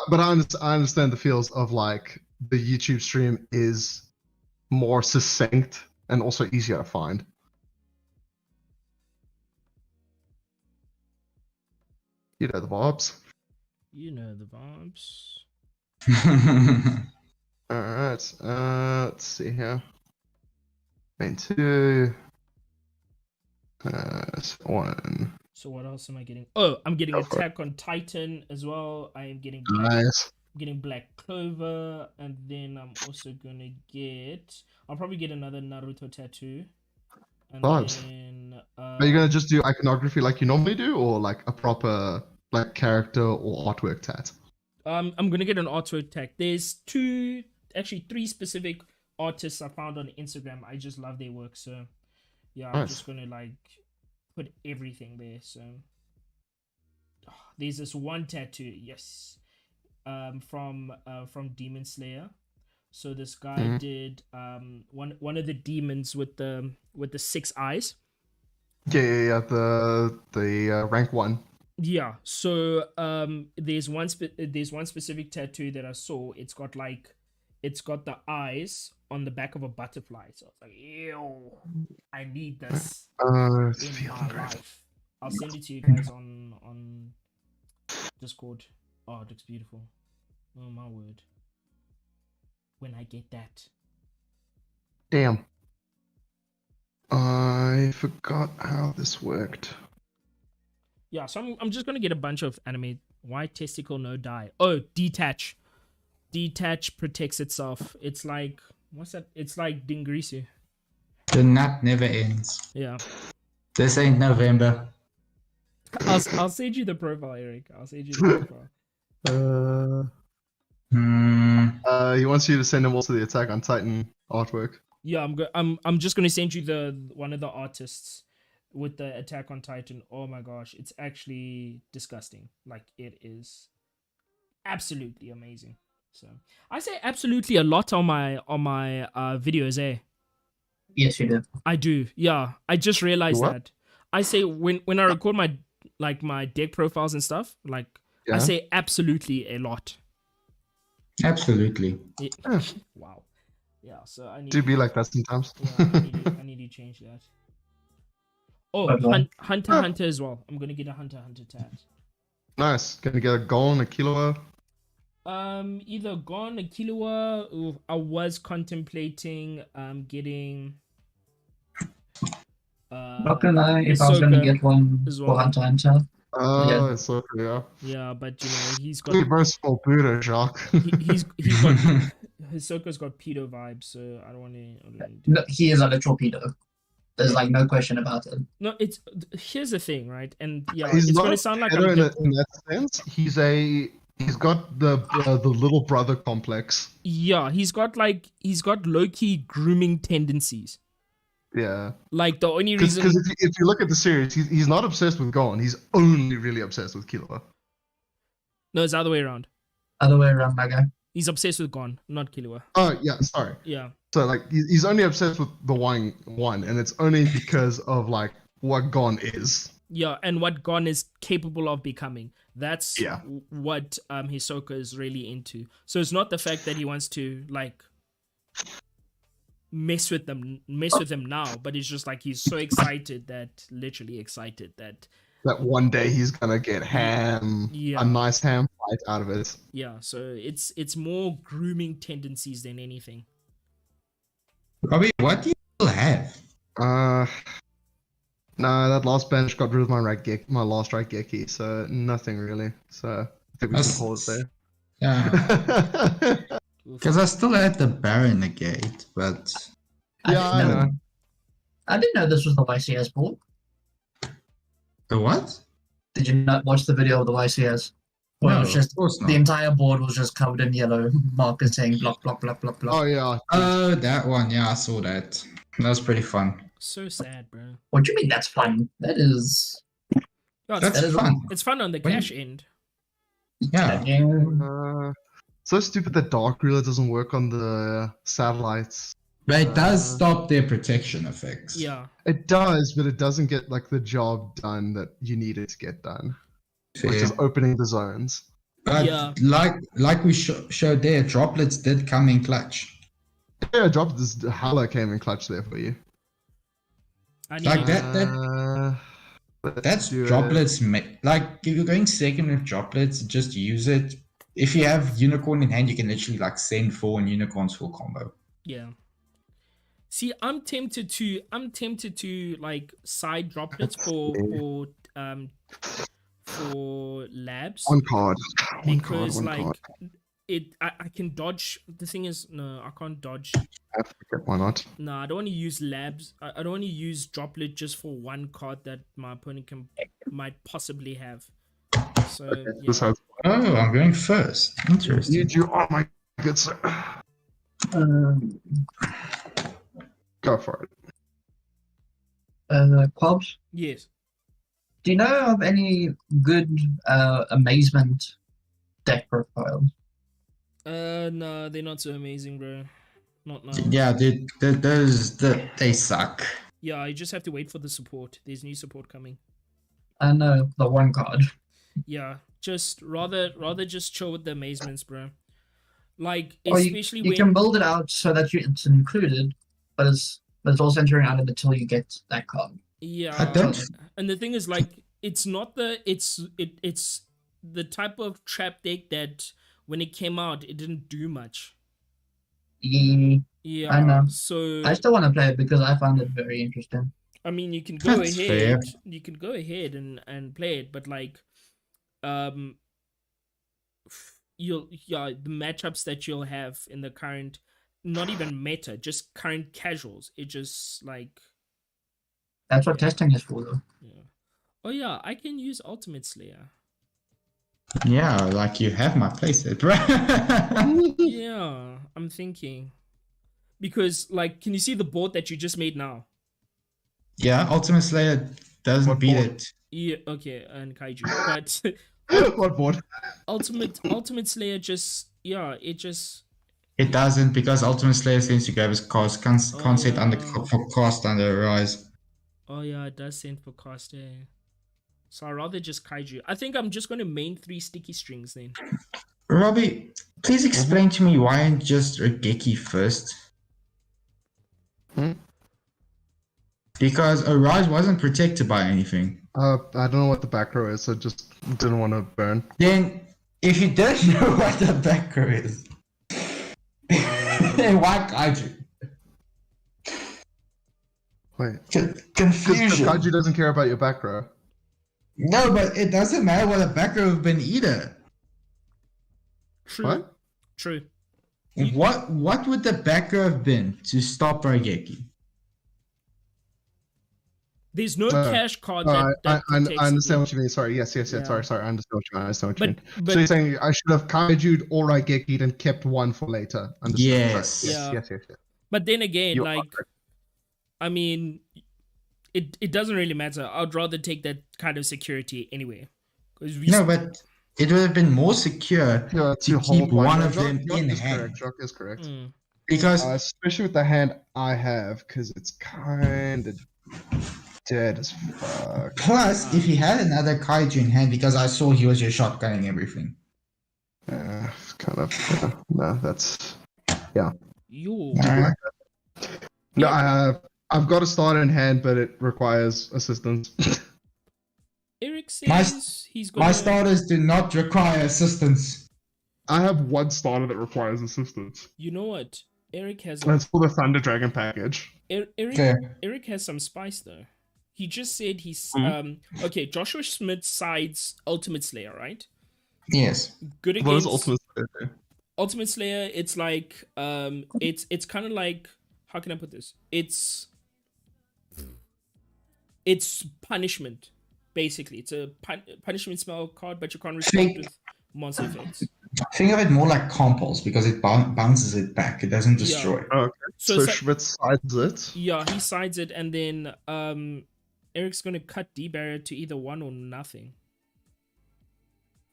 but I understand the feels of like the YouTube stream is more succinct and also easier to find. You know the vibes. You know the vibes. Alright, let's see here. Main 2. One. So what else am I getting? Oh, I'm getting Go for it. Attack on Titan as well. I am getting Nice. Black Clover, and then I'm also gonna get. I'll probably get another Naruto tattoo. And Vibes. then, Are you gonna just do iconography like you normally do, or like a proper like character or artwork tat? I'm gonna get an artwork tag. There's three specific artists I found on Instagram. I just love their work, so Yeah, I'm Nice. just gonna like put everything there. So there's this one tattoo, yes, from Demon Slayer. So this guy did one of the demons with the 6 eyes. Yeah. The rank 1. Yeah. So there's one specific tattoo that I saw. It's got the eyes on the back of a butterfly. So it's like, ew, I need this It's in feeling my great. life. I'll send it to you guys on Discord. Oh, it looks beautiful. Oh my word. When I get that. Damn. I forgot how this worked. Yeah, so I'm just gonna get a bunch of anime. Why testicle no die? Oh, detach. Detach protects itself. It's like, what's that? It's like Dingrisu. The nut never ends. Yeah. This ain't November. I'll send you the profile, Eric. I'll send you the profile. He wants you to send him also the Attack on Titan artwork. Yeah, I'm just gonna send you the one of the artists with the Attack on Titan. Oh my gosh, it's actually disgusting. Like, it is absolutely amazing. So I say absolutely a lot on my videos, eh? Yes, you do. I do. Yeah, I just realized What? that. I say when I record my deck profiles and stuff, like I Yeah. say absolutely a lot. Absolutely. Wow. Yeah, so I need Do be like that sometimes. yeah, I need to change that. Oh, Okay. Hunter Hunter as well. I'm gonna get a Hunter Hunter tat. Nice. Gonna get a goal and a kilo. Either Gon or Killua. Ooh, I was contemplating getting Not gonna lie, if I was gonna Hisoka get one as for well. Hunter x Hunter, Oh, Yeah. it's so yeah. Yeah, but you know he's got Pretty versatile Buddha, Jacques. he's got Hisoka's got pedo vibes, so I don't want to. no, he is a literal pedo. There's like no question about it. No, it's here's the thing, right? And yeah, He's it's not gonna a sound like pedo I'm in that sense. He's got the little brother complex. yeah, he's got low key grooming tendencies. Yeah. Like the only Because reason if you look at the series, he's not obsessed with Gon. He's only really obsessed with Killua. no, it's the other way around. Other way around, my guy. He's obsessed with Gon, not Killua. Oh yeah, sorry. Yeah. So like he's only obsessed with the one, and it's only because of like what Gon is. Yeah, and what Gon is capable of becoming. That's Yeah. what Hisoka is really into. So it's not the fact that he wants to like mess with him now, but it's just like he's so excited that That one day he's gonna get a nice ham fight out of it. yeah, so it's more grooming tendencies than anything. Robbie, what do you still have? No, that last bench got rid of my last Raigeki, so nothing really. So I think we can pause there. Yeah, because I still had the Baron negate, but I know. I didn't know this was the YCS board. the what? Did you not watch the video of the YCS? Well, No, it was just of course not. the entire board was just covered in yellow markers saying block, block, block, block, block. Oh yeah. Oh, that one. Yeah, I saw that. That was pretty fun. So sad, bro. What do you mean that's fun? That is. Oh, That's that is fun. it's fun on the When- cash end. Yeah. So stupid that Dark Ruler doesn't work on the satellites. But it does stop their protection effects. Yeah. It does, but it doesn't get like the job done that you need it to get done, which Fair. is opening the zones. But Yeah. like we showed there, droplets did come in clutch. Yeah, drop this Hala came in clutch there for you. I need Like to- that. Let's That's do it. droplets. Like if you're going second with droplets, just use it. If you have unicorn in hand, you can literally like send 4 unicorns for combo. Yeah. See, I'm tempted to like side droplets for labs One card. because One like card. I can dodge. The thing is, no, I can't dodge. I forget why not. No, I don't want to use labs. I don't want to use droplet just for one card that my opponent might possibly have. So This yeah. has Oh, I'm going first. Interesting. you. Oh my good sir. Go for it. Quabs, Yes. do you know of any good amazement deck profiles? No, they're not so amazing, bro. Not now. Yeah, dude, they suck. Yeah, you just have to wait for the support. There's new support coming. I know the one card. Yeah, just rather just chill with the amazements, bro. Like Or especially you when can build it out so that it's included, but it's also entering out until you get that card. I don't. and the thing is like it's not the it's the type of trap deck that when it came out it didn't do much. Yeah, Yeah, I know. so I still want to play it because I found it very interesting. I mean you can go That's ahead fair. you can go ahead and play it, but like um the matchups that you'll have in the current, not even meta, just current casuals, it just like That's what Yeah. testing is for, though. yeah. Oh yeah, I can use Ultimate Slayer. Yeah, like you have my playset, right? Yeah, I'm thinking because like, can you see the board that you just made now? Yeah, Ultimate Slayer doesn't What beat board? it. Yeah, okay, and Kaiju, but What board? Ultimate Slayer just it just It doesn't because Ultimate Slayer seems to go as cost. Can't set under for cost under Rise. oh yeah, it does send for cost. So I'd rather just Kaiju. I think I'm just gonna main 3 sticky strings then. Robbie, please explain to me why I'm just Regeki first. Hmm? Because Arise wasn't protected by anything. I don't know what the back row is, so just didn't want to burn. Then, if you don't know what the back row is, then why Kaiju? Wait. Because Confusion. Kaiju doesn't care about your back row. No, but it doesn't matter what the back row have been either. True. What? True. What would the back row have been to stop Regeki? There's no cash card that I protects understand it. what you mean. Sorry, yes. Yeah. Sorry. I understand what you mean. I understand what you mean. But So you're saying I should have Kaiju'd or Raigeki'd and kept one for later. Understood. Yes. Sorry. Yeah. Yes. but then again, You're like correct. I mean, it doesn't really matter. I'd rather take that kind of security anyway. No, but it would have been more secure Yeah, to keep hold one Yeah, of them Jock in is hand. correct. Jock is correct. Because Especially with the hand I have, because it's kind of dead as fuck. plus, if he had another Kaiju in hand, because I saw he was just shotgunning everything. It's kind of no. That's you Alright. no. I've got a starter in hand, but it requires assistance. Eric My- says he's gonna My starters do not require assistance. I have one starter that requires assistance. You know what? Eric has That's for the Thunder Dragon package. Fair. Eric has some spice though. He just said he's Hmm? okay. Joshua Schmidt sides Ultimate Slayer, right? Yes. Good What against does Ultimate Slayer do? Ultimate Slayer. It's like it's kind of like, how can I put this? It's punishment, basically. It's a punishment spell card, but you can't respond with monster effects. Think of it more like compulse because it bounces it back. It doesn't destroy. Oh, okay. So So it's like- Schmidt sides it. Yeah, he sides it, and then Eric's gonna cut D barrier to either 1 or nothing.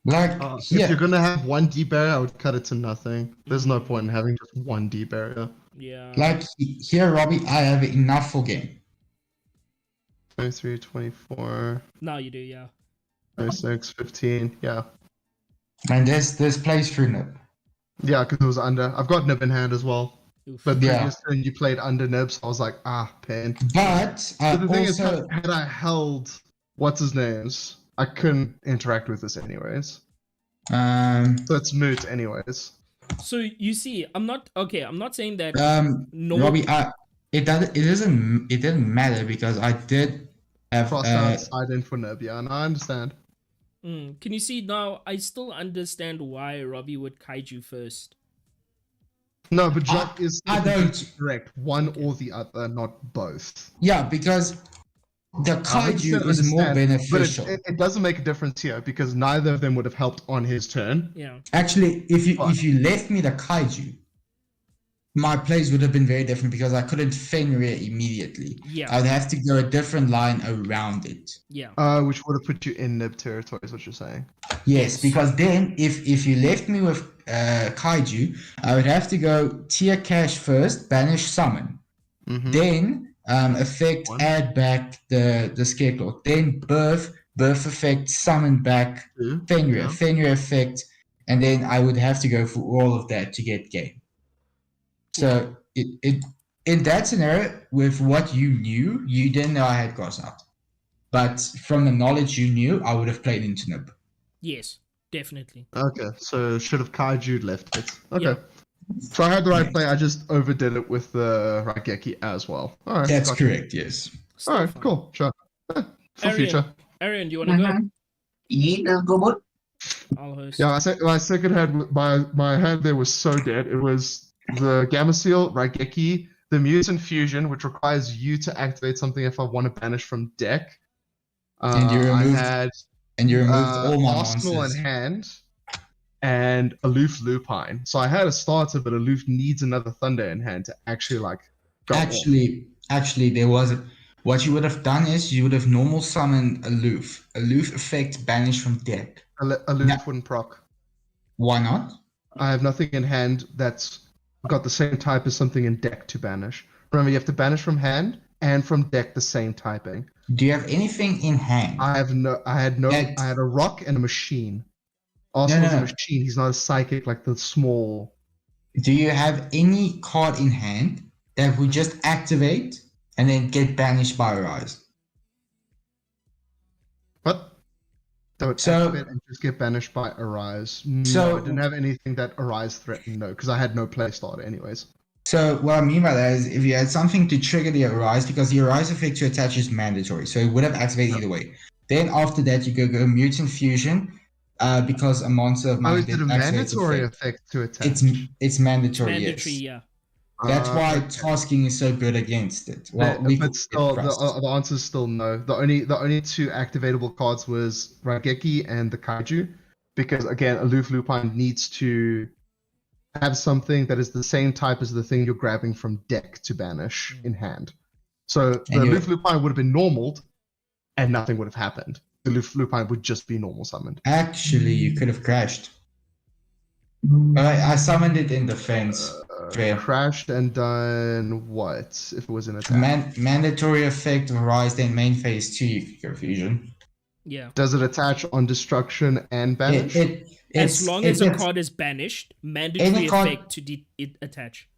Like, If yeah. you're gonna have one D barrier, I would cut it to nothing. There's no point in having just one D barrier. Yeah. Like, here, Robbie, I have enough for game. 23, 24, Now you do, yeah. 26, 15. Yeah. And there's plays through Nib. Yeah, because it was under. I've got Nib in hand as well. Oof. But Yeah. previous turn you played under Nib, so I was like, pain. But I But the thing is, also had I held what's his names, I couldn't interact with this anyways. So it's moot anyways. So you see, I'm not saying that no Robbie, it didn't matter because I did have Cross out side in for Nib, yeah, and I understand. Can you see now? I still understand why Robbie would Kaiju first. No, but Jock is I don't. correct. One or the other, not both. Yeah, because the Kaiju is more Understand, beneficial. But it doesn't make a difference here because neither of them would have helped on his turn. Yeah. Actually, if Fine. you left me the Kaiju, My plays would have been very different because I couldn't Fenrir immediately. Yeah. I'd have to go a different line around it. Yeah. Which would have put you in nib territory, is what you're saying. Yes, because then if you left me with Kaiju, I would have to go tier cash first, banish summon. Mm-hmm. Then effect One. add back the scarecrow. Then birth effect summon back Two. Fenrir, Yeah. Fenrir effect, and then I would have to go for all of that to get game. So it in that scenario, with what you knew, you didn't know I had cross out. But from the knowledge you knew, I would have played into Nib. Yes, definitely. Okay, so should have Kaiju left it. Okay. Yeah. So I had the right Yes. play, I just overdid it with the Raigeki as well. Alright. That's gotcha. correct, yes. Still Alright, fine. cool, sure. For Arian. future. Arian, do you want to go? Yeah, go on. I'll host. Yeah, my second hand, my hand there was so dead. It was the Gamma Seal, Raigeki, the Mutant Fusion, which requires you to activate something if I want to banish from deck. And you I removed- had And you removed all my Arsenal monsters. in hand and Aloof Lupine. So I had a starter, but Aloof needs another Thunder in hand to actually like go off. Actually, there was what you would have done is you would have normal summoned Aloof. Aloof effect banish from deck. Aloof Yeah. wouldn't proc. Why not? I have nothing in hand that's got the same type as something in deck to banish. Remember, you have to banish from hand and from deck the same typing. Do you have anything in hand? I had a rock and a machine. Arsenal's a machine. He's not a psychic like the small. Do you have any card in hand that would just activate and then get banished by Arise? What? That would So- activate and just get banished by Arise. No, So- I didn't have anything that Arise threatened, no, because I had no play starter anyways. So what I mean by that is if you had something to trigger the Arise, because the Arise effect to attach is mandatory, so it would have activated either way. Then after that you go Mutant Fusion, because a monster of Oh, mine is it a didn't activate mandatory effect. effect to attack? It's mandatory, Mandatory, yes. yeah. That's why okay. tasking is so good against it. Well, But still, the answer is still no. The only two activatable cards was Raigeki and the Kaiju, because again, Aloof Lupine needs to have something that is the same type as the thing you're grabbing from deck to banish in hand. So the And you- Aloof Lupine would have been normaled, and nothing would have happened. The Aloof Lupine would just be normal summoned. Actually, you could have crashed. I summoned it in defense. Fair. Crashed and done what if it was an attack? Mandatory effect of Rise, then main phase 2, you could go Fusion. Yeah. Does it attach on destruction and banish? As long as a it's- card is banished, mandatory Any card- effect to it attach.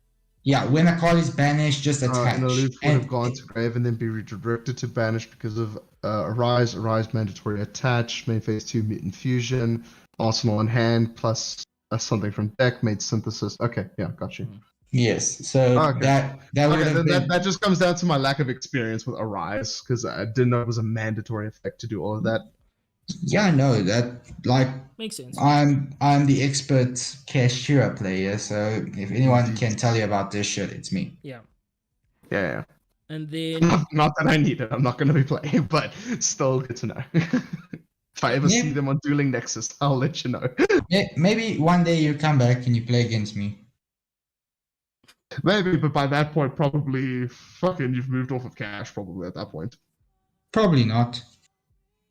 Yeah, when a card is banished, just attach. And Aloof would And have gone to grave and then be redirected to banish because of Arise mandatory attach, main phase 2 mutant fusion, arsenal in hand, plus something from deck, made synthesis. Okay, yeah, got you. Yes, so Okay. that would Okay, have then been... that just comes down to my lack of experience with Arise, because I didn't know it was a mandatory effect to do all of that. Yeah, I know that. Like, Makes sense. I'm the expert Kashira player, so if anyone can tell you about this shit, it's me. Yeah. Yeah. And then Not that I need it, I'm not going to be playing, but still good to know. If I ever Yeah. see them on Dueling Nexus, I'll let you know. Yeah, maybe one day you come back and you play against me. Maybe, but by that point, probably fucking you've moved off of cash, probably at that point. Probably not.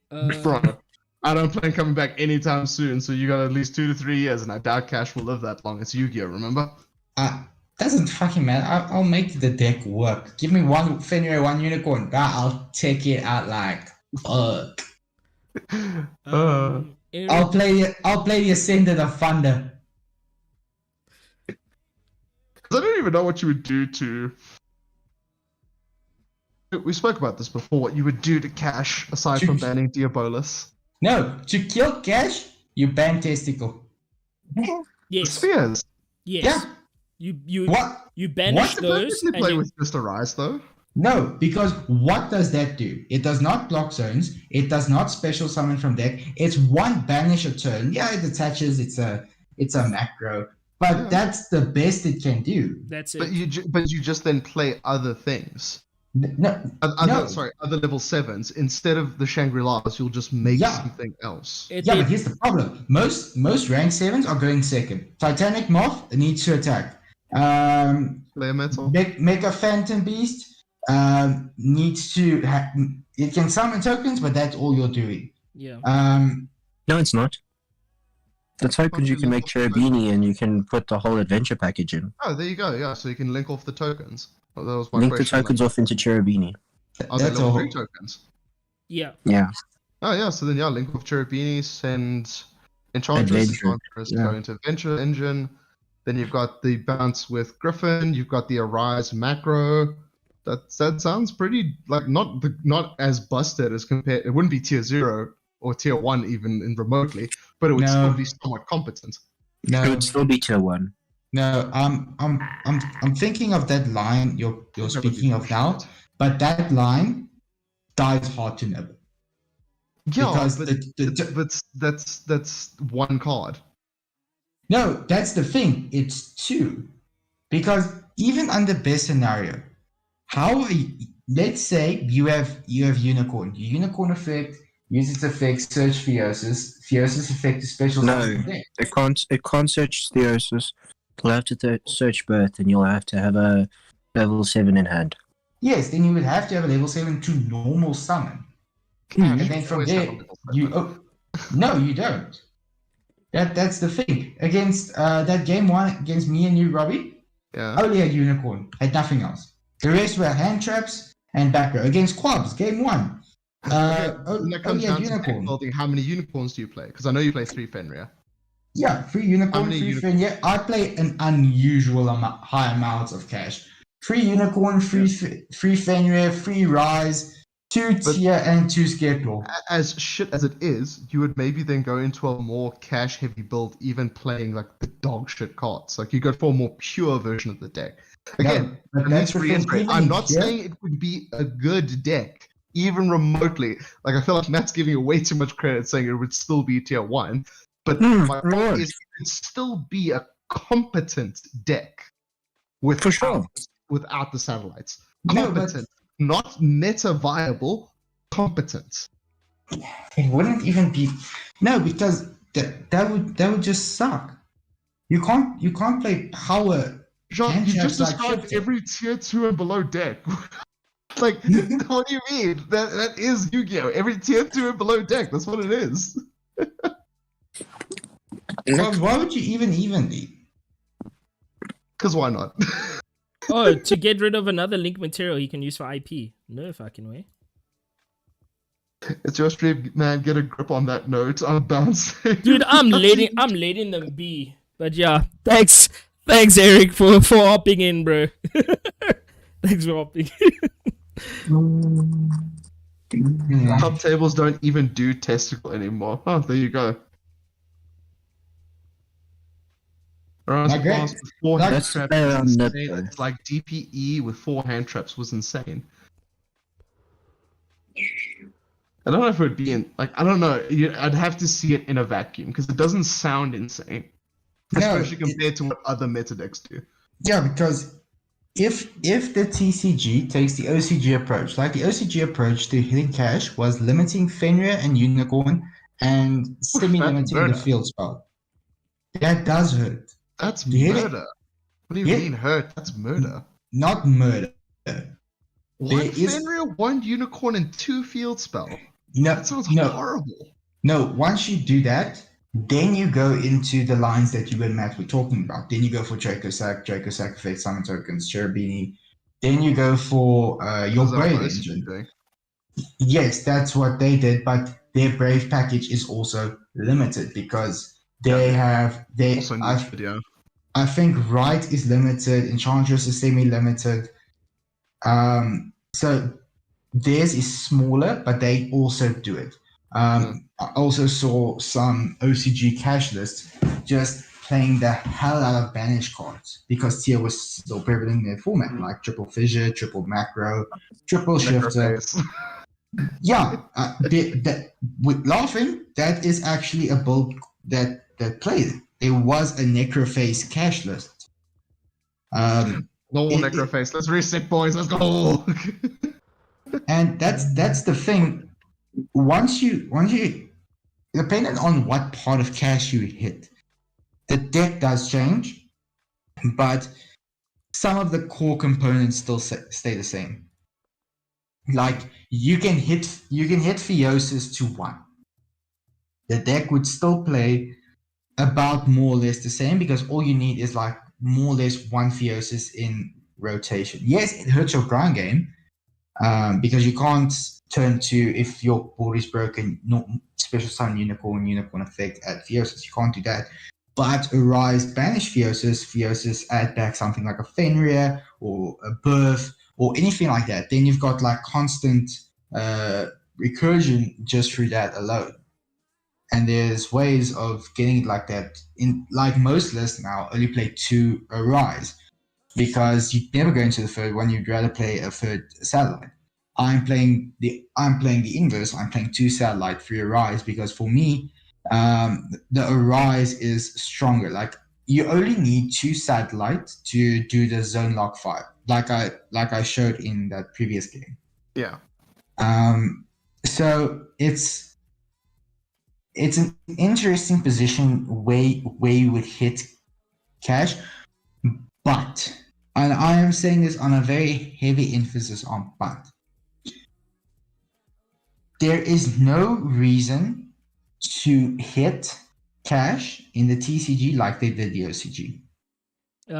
Bro, I don't plan coming back anytime soon, so you got at least 2 to 3 years, and I doubt cash will live that long. It's Yu-Gi-Oh, remember? Doesn't fucking matter. I'll make the deck work. Give me one Fenrir, one Unicorn. I'll take it out like fuck. Eric, I'll play the Ascendant of Thunder. I don't even know what you would do to... We spoke about this before, what you would do to cash, aside from banning Diabolus. No, to kill Cash, you ban Testicle. yes. Spheres. Yes. Yeah. You What? you banish What? those Technically and play you, with just Arise, though. No, because what does that do? It does not block zones. It does not special summon from deck. It's one banish a turn. Yeah, it attaches. It's a macro, but Yeah. that's the best it can do. that's it. But you just then play other things. No, Other level 7s. Instead of the Shangri-Las, you'll just make Yeah. something else. It- yeah, it- but here's the problem. Most rank 7s are going second. Titanic Moth needs to attack. Player metal. Mega Phantom Beast needs to it can summon tokens, but that's all you're doing. Yeah. No, it's not. The tokens you can make Cherubini and you can put the whole adventure package in. Oh, there you go. Yeah, so you can link off the tokens. Oh, that was my Link the question. tokens off into Cherubini. Are they That's level all. 3 tokens? Yeah. Yeah. Oh yeah, so then yeah, link off Cherubini, send Enchantress, Adventure, Enchantress yeah. go into Adventure Engine. Then you've got the bounce with Griffin. You've got the Arise macro. That sounds pretty like not as busted as compared. It wouldn't be tier 0 or tier 1 even in remotely, but it would still No. be somewhat competent. It No, would still be tier 1. no. I'm thinking of that line you're That would speaking be of now, bullshit. but that line dies hard to nibble. Yeah, Because but that's one card. No, that's the thing. It's 2. Because even under best scenario, let's say you have Unicorn. Your Unicorn effect, use its effect, search Theosis. Theosis effect is special. No, summon. it can't search Theosis. You'll have to search Birth, and you'll have to have a level 7 in hand. Yes, then you would have to have a level 7 to normal summon. And And then from there, no, you don't. That's the thing. Against that game 1 against me and you, Robbie, Yeah. only had Unicorn, had nothing else. The rest were hand traps and back row. Against Quabs, game 1. And that comes Only down had to deck Unicorn. building. How many unicorns do you play? Because I know you play 3 Fenrir. Yeah, 3 Unicorn, How many 3 unicorn- Fenrir. I play an unusual high amounts of cash. 3 Unicorn, 3 Fenrir, 3 Rise, 2 But- Tier, and 2 Scarecrow. As shit as it is, you would maybe then go into a more cash heavy build, even playing like the dog shit cards. Like you go for a more pure version of the deck. Again, but I need that's to the thing, reiterate, even I'm in not here- saying it would be a good deck, even remotely. Like I feel like Matt's giving it way too much credit, saying it would still be tier 1. But my point right. is, it could still be a competent deck without, For sure. without the satellites. No, but- Competent, not meta viable, competent. It wouldn't even be because that would just suck. You can't play power. Jean, Hand you traps just like described shifting. every tier 2 and below deck. Like, what do you mean? That is Yu-Gi-Oh! Every tier 2 and below deck. That's what it is. Why would you even be? Because why not? Oh, to get rid of another link material he can use for IP. No fucking way. It's your stream, man. Get a grip on that note. I'm bouncing. Dude, I'm letting them be. But yeah, thanks Eric for hopping in, bro. Thanks for hopping in. Top tables don't even do testicle anymore. Oh, there you go. Not great. With 4 hand That's traps fair was on insane. that, though. It's like DPE with 4 hand traps was insane. I don't know if it would be in like I don't know. I'd have to see it in a vacuum because it doesn't sound insane, especially compared to what other meta decks do. Yeah, because if the TCG takes the OCG approach, like the OCG approach to hitting cash was limiting Fenrir and Unicorn and semi-limiting the murder. field spell. That does hurt. That's Yeah. murder. What do you Yeah. mean hurt? That's murder. Not murder. One is- Fenrir, 1 unicorn, and 2 field spell. No, That sounds no, horrible. no. Once you do that, then you go into the lines that you and Matt were talking about. Then you go for Draco Sack effect, summon tokens, Cherubini. Then you go for your Is that what Brave OCG engine. doing? Yes, that's what they did, but their Brave package is also limited because they Also in this video. I think Right is limited, Enchantress is semi-limited. So theirs is smaller, but they also do it. I also saw some OCG cash lists just playing the hell out of banish cards because tier was still prevalent in their format, like triple fissure, triple macro, triple shifter. Necroface. Yeah, with laughing, that is actually a build that played. It was a Necroface cash list. No Necroface. Let's reset, boys. Let's go. And that's the thing. Once you, depending on what part of cash you hit, the deck does change. But some of the core components still stay the same. Like you can hit Theosis to 1. The deck would still play about more or less the same because all you need is like more or less 1 Theosis in rotation. Yes, it hurts your ground game because you can't turn to, if your board is broken, not special summon unicorn effect at Theosis. You can't do that. But Arise, banish Theosis, add back something like a Fenrir or a Birth or anything like that. Then you've got like constant recursion just through that alone. And there's ways of getting it like that. In like most lists now, only play 2 Arise because you never go into the third one. You'd rather play a third satellite. I'm playing the inverse. I'm playing 2 satellite, 3 Arise because for me, the Arise is stronger. Like you only need 2 satellite to do the zone lock 5, like I showed in that previous game. Yeah. So it's an interesting position where you would hit cash, but, and I am saying this on a very heavy emphasis on but, there is no reason to hit cash in the TCG like they did the OCG.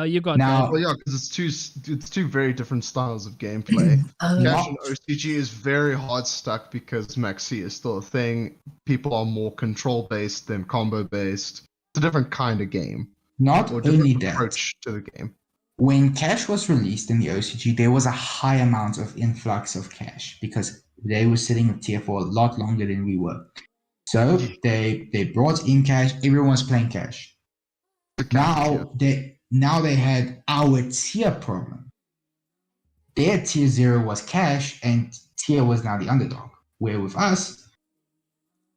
You got Now- that. Well, yeah, because it's two very different styles of gameplay. Cash and OCG is very hard stuck because Maxi is still a thing. People are more control based than combo based. It's a different kind of game. Not Or only different that, approach to the game. when cash was released in the OCG, there was a high amount of influx of cash because they were sitting with tier for a lot longer than we were. So they brought in cash. Everyone was playing cash. The cash tier. Now they had our tier problem. Their tier 0 was cash, and tier was now the underdog. Where with us,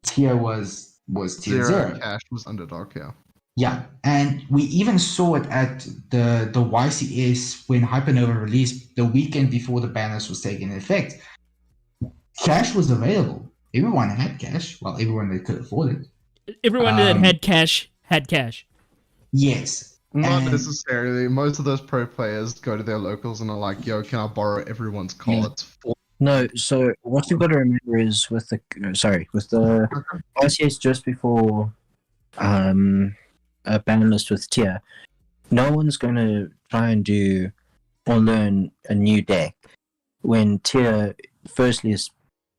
tier was tier 0. Cash was underdog, yeah. Yeah, and we even saw it at the YCS when Hypernova released the weekend before the banners was taking effect. Cash was available. Everyone had cash. Well, everyone that could afford it. Everyone that had cash had cash. Yes. Not And- necessarily. Most of those pro players go to their locals and are like, yo, can I borrow everyone's cards? No, so what you've got to remember is with the RCS just before a ban list with tier, no one's going to try and do or learn a new deck when tier firstly is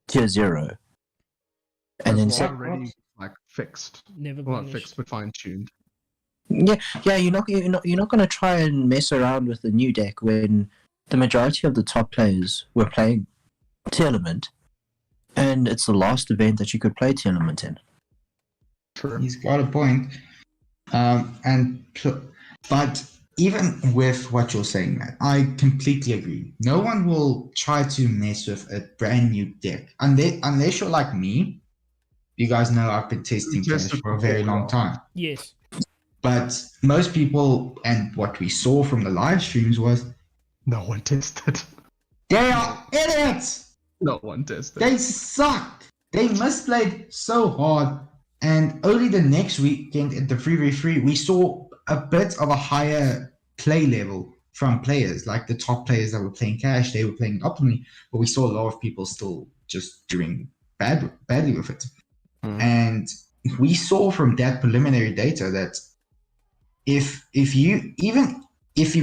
tier 0, and then already like fixed. Never Well, not banished. fixed, but fine tuned. yeah, you're not going to try and mess around with the new deck when the majority of the top players were playing tier element, and it's the last event that you could play tier element in. True. He's got a point. But even with what you're saying, Matt, I completely agree. No one will try to mess with a brand new deck unless you're like me. You guys know I've been testing cash Tested for a very before, long time. Yes. But most people, and what we saw from the live streams was No one tested. they are idiots. No one tested. They suck. They misplayed so hard. And only the next weekend at the 3v3, we saw a bit of a higher play level from players. Like the top players that were playing cash, they were playing optimally, but we saw a lot of people still just doing badly with it. And we saw from that preliminary data that if you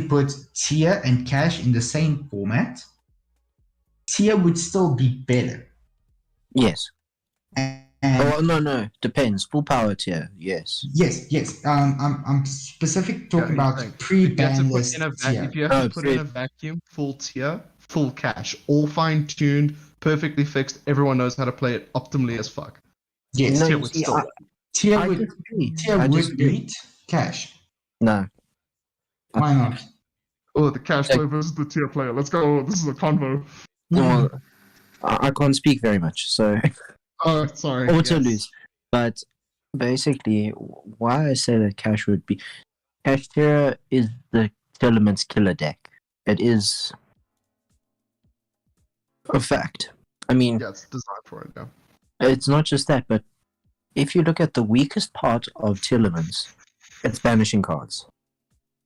put tier and cash in the same format, tier would still be better. Yes. And Oh no, depends. Full power tier, yes. yes. I'm specific talking Yeah, about like, pre-ban list tier. if you have to put in a vacuum, full tier, full cash, all fine tuned, perfectly fixed, everyone knows how to play it optimally as fuck. Yes, No, tier you would see, still tier I would disagree. tier I would disagree. beat cash. No. Why not? Oh, the cash Okay. player versus the tier player. Let's go. This is a convo. Well, I can't speak very much, so Oh, sorry. auto yes. lose. But basically, why I say that cash would be cash tier is the Elements killer deck. It is a fact. I mean, Yeah, it's designed for it, yeah. it's not just that, but if you look at the weakest part of Elements, it's banishing cards.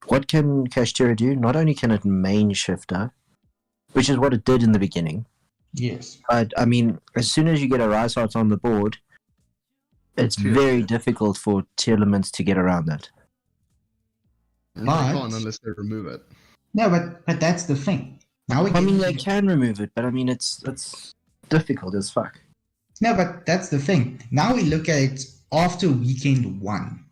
what can Kashtira do? Not only can it main shifter, which is what it did in the beginning, Yes. but I mean, as soon as you get a Rise Heart on the board, it's very difficult for tier elements to get around that. And they can't unless they remove it. No, but that's the thing. Now they can remove it, but I mean, it's difficult as fuck. No, but that's the thing. Now we look at it after weekend 1.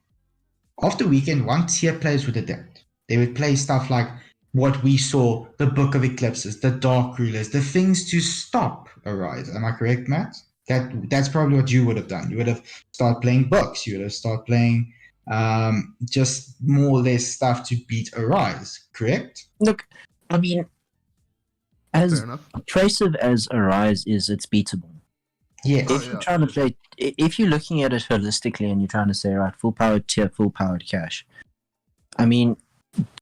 After weekend 1, tier players would adapt. They would play stuff like what we saw, the Book of Eclipses, the Dark Rulers, the things to stop a rise. Am I correct, Matt? That's probably what you would have done. You would have started playing books. You would have started playing just more or less stuff to beat a rise, correct? Look, I mean, as abrasive as a rise is, it's beatable. Yes. If you're trying to play, if you're looking at it holistically and you're trying to say, right, full powered tier, full powered cash. I mean,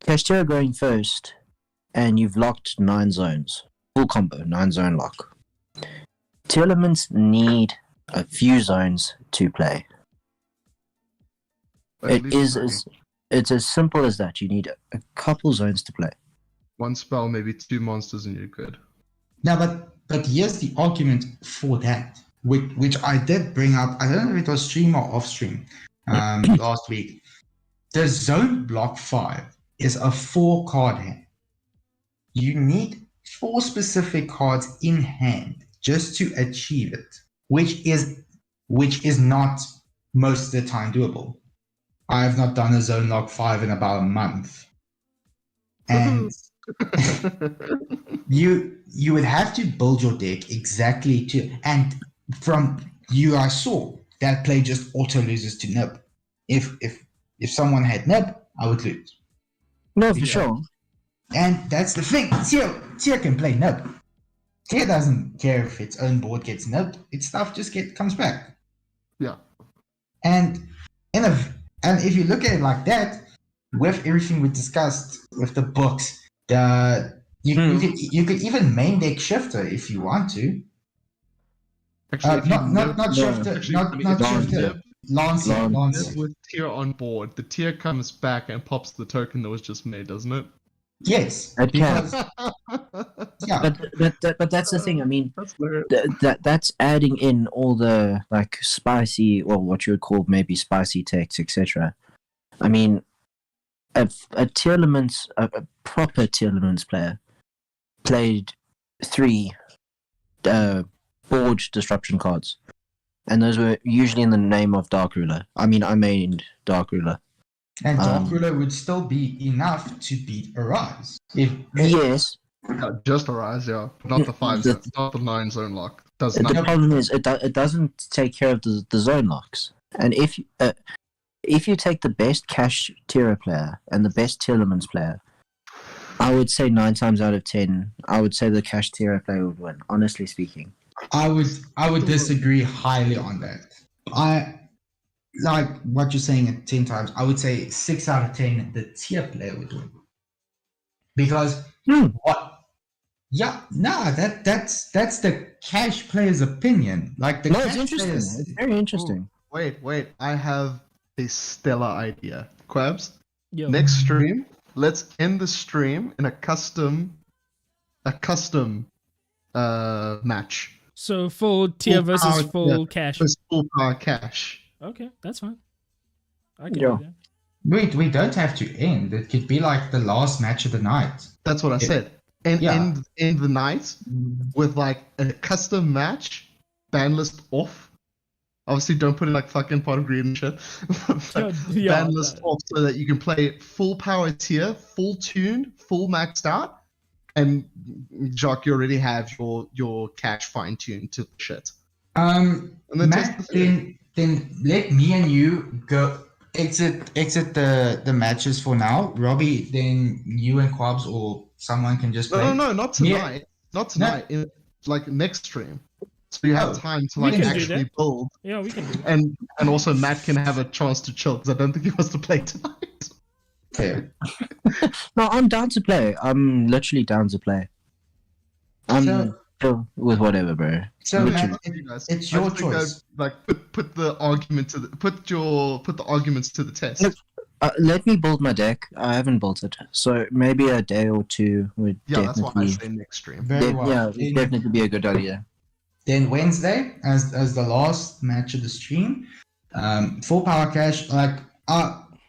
cash tier going first, and you've locked 9 zones, full combo, 9 zone lock. Tier elements need a few zones to play. It's as simple as that. You need a couple zones to play. One spell, maybe 2 monsters, and you're good. No, but here's the argument for that, which I did bring up. I don't know if it was stream or off stream last week. The zone block 5 is a 4-card hand. You need 4 specific cards in hand just to achieve it, which is not most of the time doable. I have not done a zone lock 5 in about a month, and you would have to build your deck exactly to. And from you, I saw that play just auto loses to nib. If someone had nib, I would lose. No, for sure. And that's the thing. Tier can play nib. Tier doesn't care if its own board gets nibbed. Its stuff just comes back. Yeah. And if you look at it like that, with everything we discussed with the books, you could even main deck shifter if you want to. Actually, not shifter, not shifter. Lancer. With tier on board, the tier comes back and pops the token that was just made, doesn't it? Yes, it can. Yeah, but that's the thing. I mean, that's adding in all the like spicy, well, what you would call maybe spicy text, etc. I mean, a tier elements, a proper tier elements player played 3 board disruption cards, and those were usually in the name of Dark Ruler. I mean, I mained Dark Ruler. And Dark Ruler would still be enough to beat a rise. Yes. Just a rise, yeah. Not the 5 zone, not the 9 zone lock. The problem is it doesn't take care of the zone locks. And if you take the best cash tier player and the best tier elements player, I would say 9 times out of 10, I would say the cash tier player would win, honestly speaking. I would disagree highly on that. I like what you're saying at 10 times. I would say 6 out of 10 the tier player would win. Because what? Yeah, no, that's the cash player's opinion. Like the it's interesting. It's very interesting. Ooh, wait, I have a stellar idea. Quabs, Yo. next stream, let's end the stream in a custom match. So full tier versus full cash. Full power cash. Okay, that's fine. I can do that. Wait, we don't have to end. It could be like the last match of the night. That's what I said. And end the night with like a custom match, ban list off. Obviously, don't put in like fucking pot of greed and shit. Ban list off so that you can play full power tier, full tune, full maxed out. And Jacques, you already have your cash fine tuned to the shit. And then Matt, then let me and you go exit the matches for now. Robbie, then you and Quabs or someone can just play. No, not tonight. Not tonight. No. In like next stream. So you have time to like actually build. Yeah, we can do that. And also Matt can have a chance to chill because I don't think he wants to play tonight. Fair. No, I'm down to play. I'm literally down to play. I'm chill with whatever, bro. So Matt, it's your choice. Like put the argument to the arguments to the test. Let me build my deck. I haven't built it, so maybe a day or two would Yeah, that's why I definitely, say next stream. Very well. yeah, would definitely be a good idea. Then Wednesday, as the last match of the stream, full power cash. Like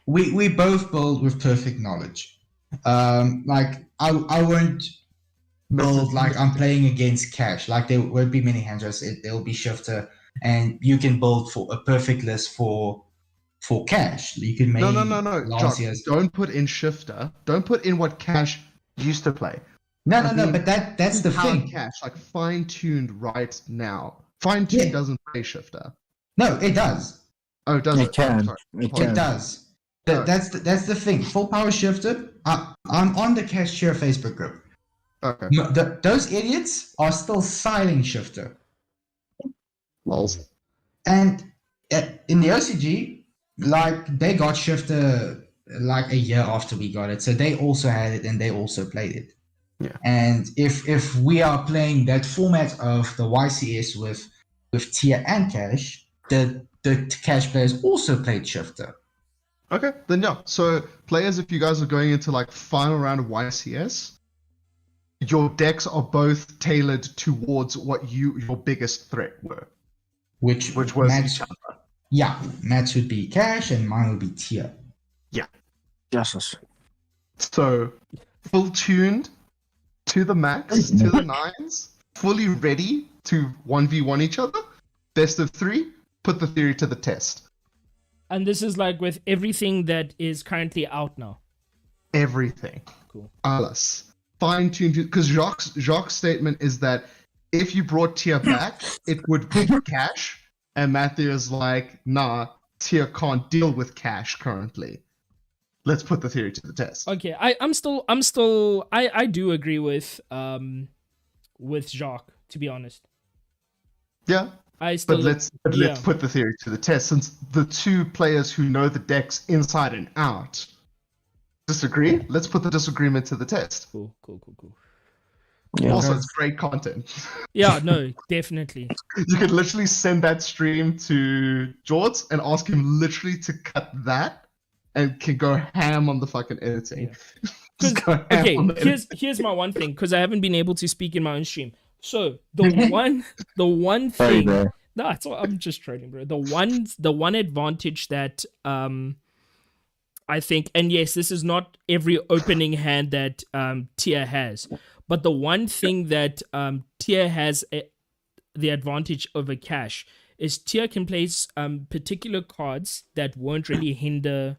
we both build with perfect knowledge. Like I won't build like I'm playing against cash. Like there won't be many hand draws. There'll be shifter, and you can build for a perfect list for cash. You can make No. last Jock, year's. don't put in shifter. Don't put in what Cash used to play. No, I mean, but that's the Power thing. Cash, like fine-tuned right now. Fine-tuned Yeah. doesn't play shifter. No, it does. Oh, does it? It can. Sorry. It It can. does. Oh. That's the thing. Full power shifter. I'm on the cash share Facebook group. Okay. Those idiots are still silent shifter. Lols. And in the OCG, like they got shifter like a year after we got it, so they also had it and they also played it. Yeah. And if we are playing that format of the YCS with tier and cash, the cash players also played shifter. Okay, then yeah. So players, if you guys are going into like final round of YCS, your decks are both tailored towards what your biggest threat were, Which was Matt's, each other. yeah, Matt's would be cash and mine would be tier. Justice. So full tuned to the max, to the nines, fully ready to 1v1 each other. Best of 3, put the theory to the test. And this is like with everything that is currently out now. Everything. Cool. Alles. Fine-tuned, because Jacques' statement is that if you brought Tier back, it would be cash, and Matthew is like, nah, Tier can't deal with cash currently. Let's put the theory to the test. Okay, I do agree with Jacques, to be honest. Yeah, I still but let's put the theory to the test, since the two players who know the decks inside and out disagree. Let's put the disagreement to the test. Cool. Yeah. Also, it's great content. Yeah, no, definitely. You could literally send that stream to George and ask him literally to cut that, and can go ham on the fucking editing. Yeah. Just go ham Okay, on the editing. here's my one thing, because I haven't been able to speak in my own stream. So the one Sorry, thing, bro. no, it's all, I'm just trolling, bro. The one advantage that I think, and yes, this is not every opening hand that Tier has, but the one thing that Tier has the advantage over Cash is Tier can place particular cards that won't really hinder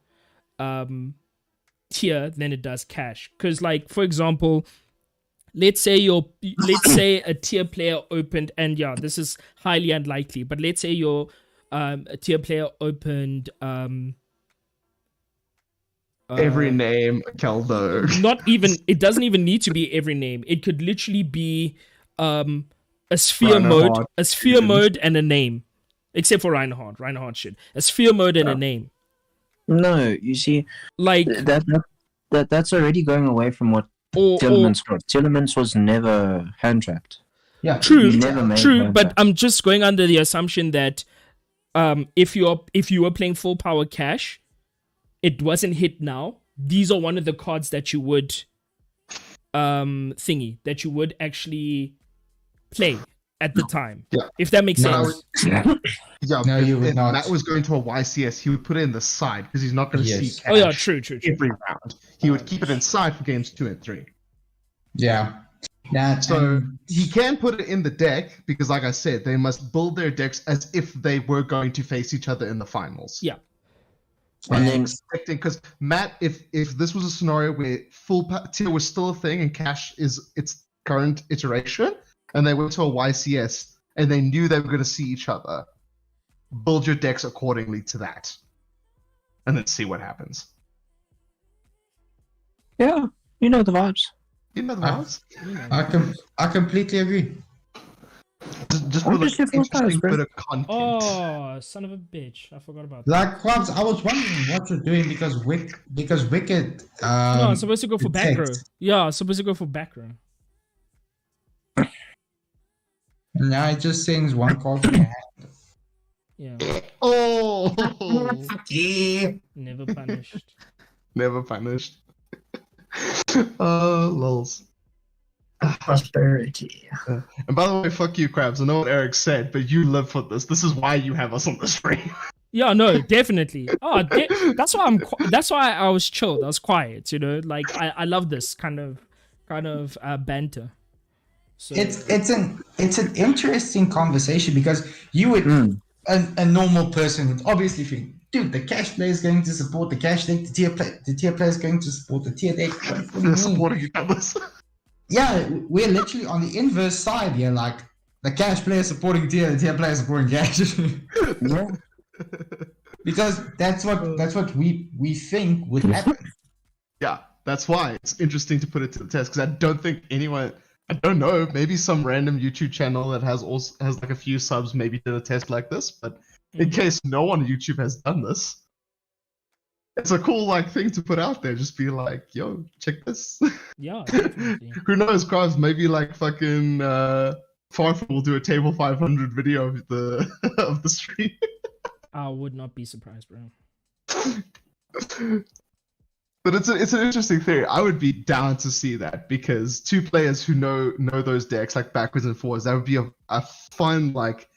Tier than it does Cash. Because, like, for example, let's say a Tier player opened, and yeah, this is highly unlikely, but let's say a Tier player opened Every name, Keldo. not even, it doesn't even need to be every name. It could literally be a sphere mode and a name. Except for Reinhardt. Reinhardt shit. A sphere mode and a name. No, you see, Like that's already going away from what Tillemans was. Tillemans was never hand trapped. Yeah, True, You never made true, hand but trap. I'm just going under the assumption that if you were playing full power Cash, it wasn't hit now. These are one of the cards that you would that you would actually play at the time. Yeah. If that makes No. sense. Yeah, No, you would if not. Matt was going to a YCS, he would put it in the side because he's not going to Yes. see cash Oh yeah, true. every round. He would keep it inside for games 2 and 3. yeah. That So he can put it in the deck because, like I said, they must build their decks as if they were going to face each other in the finals. Yeah. And then Expecting, because Matt, if this was a scenario where tier was still a thing and cash is its current iteration, and they went to a YCS and they knew they were going to see each other, build your decks accordingly to that, and then see what happens. yeah, you know the vibes. You know the vibes. I completely agree. Just I'm for just here an for the vibes, interesting bro. bit of content. Oh, son of a bitch! I forgot about that. Like Quabs, I was wondering what you're doing because Wicked. No, I'm supposed to go for back row. detect. Yeah, I'm supposed to go for back row. Now it just sings one card from your hand. Yeah, Oh, Fuck yeah. never punished. never punished. Lols. Prosperity. And by the way, fuck you, Krabs. I know what Eric said, but you live for this. This is why you have us on the stream. Yeah, no, definitely. Oh, that's why that's why I was chilled. I was quiet. You know, like I love this kind of banter. So It's an interesting conversation because you would a normal person would obviously think, dude, the cash player is going to support the cash deck, the tier player is going to support the tier deck. What do you They're mean? supporting each other. Yeah, we're literally on the inverse side here, like the cash player supporting the tier player supporting cash. Yeah. Because that's what we think would happen. Yeah, that's why it's interesting to put it to the test, because I don't think anyone, I don't know, maybe some random YouTube channel that has like a few subs maybe did a test like this, but in case no one on YouTube has done this, it's a cool like thing to put out there. Just be like, yo, check this. yeah, definitely. Who knows, Krabs? Maybe like fucking Farfel will do a table 500 video of the of the stream. I would not be surprised, bro. But it's an interesting theory. I would be down to see that, because two players who know those decks like backwards and forwards, that would be a fun like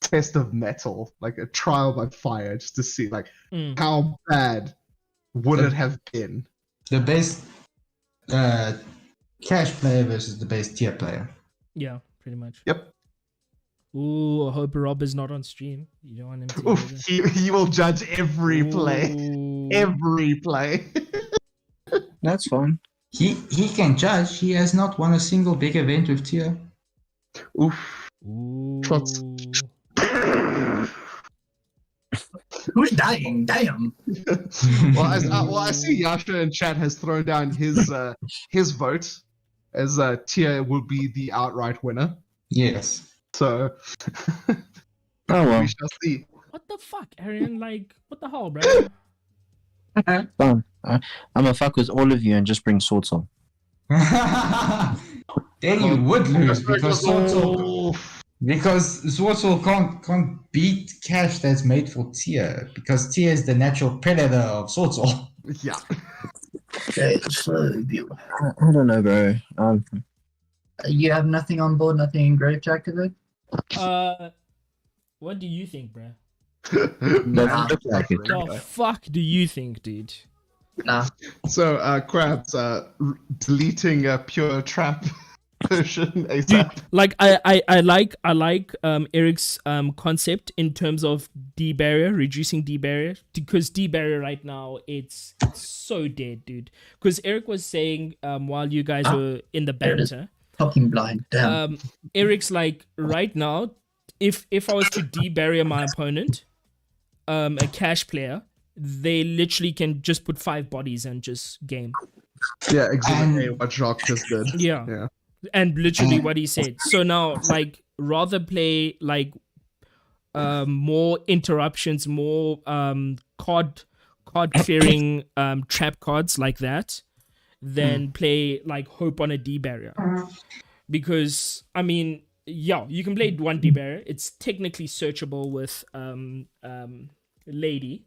test of metal, like a trial by fire, just to see like how bad would it have been. The best cash player versus the best tier player. Yeah, pretty much. Yep. Ooh, I hope Rob is not on stream. You don't want him to. Oof, he will judge every play. Ooh. Every play. That's fine. He can judge. He has not won a single big event with tier. Oof. Ooh. Shots. Who's dying? Damn. Well, I see Yasha in chat has thrown down his vote as tier will be the outright winner. Yes. So Oh well. we shall see. What the fuck, Arian? Like, what the hell, bro? Fine. I'm gonna fuck with all of you and just bring Sword Soul. Then you would lose because Sword Soul can't beat cash that's made for tier, because tier is the natural predator of Sword Soul. Yeah. Okay, so I don't know, bro. you have nothing on board, nothing engraved to activate? What do you think, bro? Doesn't look like it. The fuck do you think, dude? Nah. So Krabs deleting a pure trap version Dude, ASAP. like I like Eric's concept in terms of D barrier, reducing D barrier, because D barrier right now it's so dead, dude. Because Eric was saying while you guys were in the There it is. banter, Fucking blind. Damn. Eric's like, right now, if I was to D barrier my opponent, a cash player, they literally can just put 5 bodies and just game. Yeah, exactly what Jacques just did. Yeah. And literally what he said. So now, like, rather play like more interruptions, more card clearing trap cards like that, than play like hope on a D barrier. Because I mean, yeah, you can play 1 D barrier. It's technically searchable with Lady.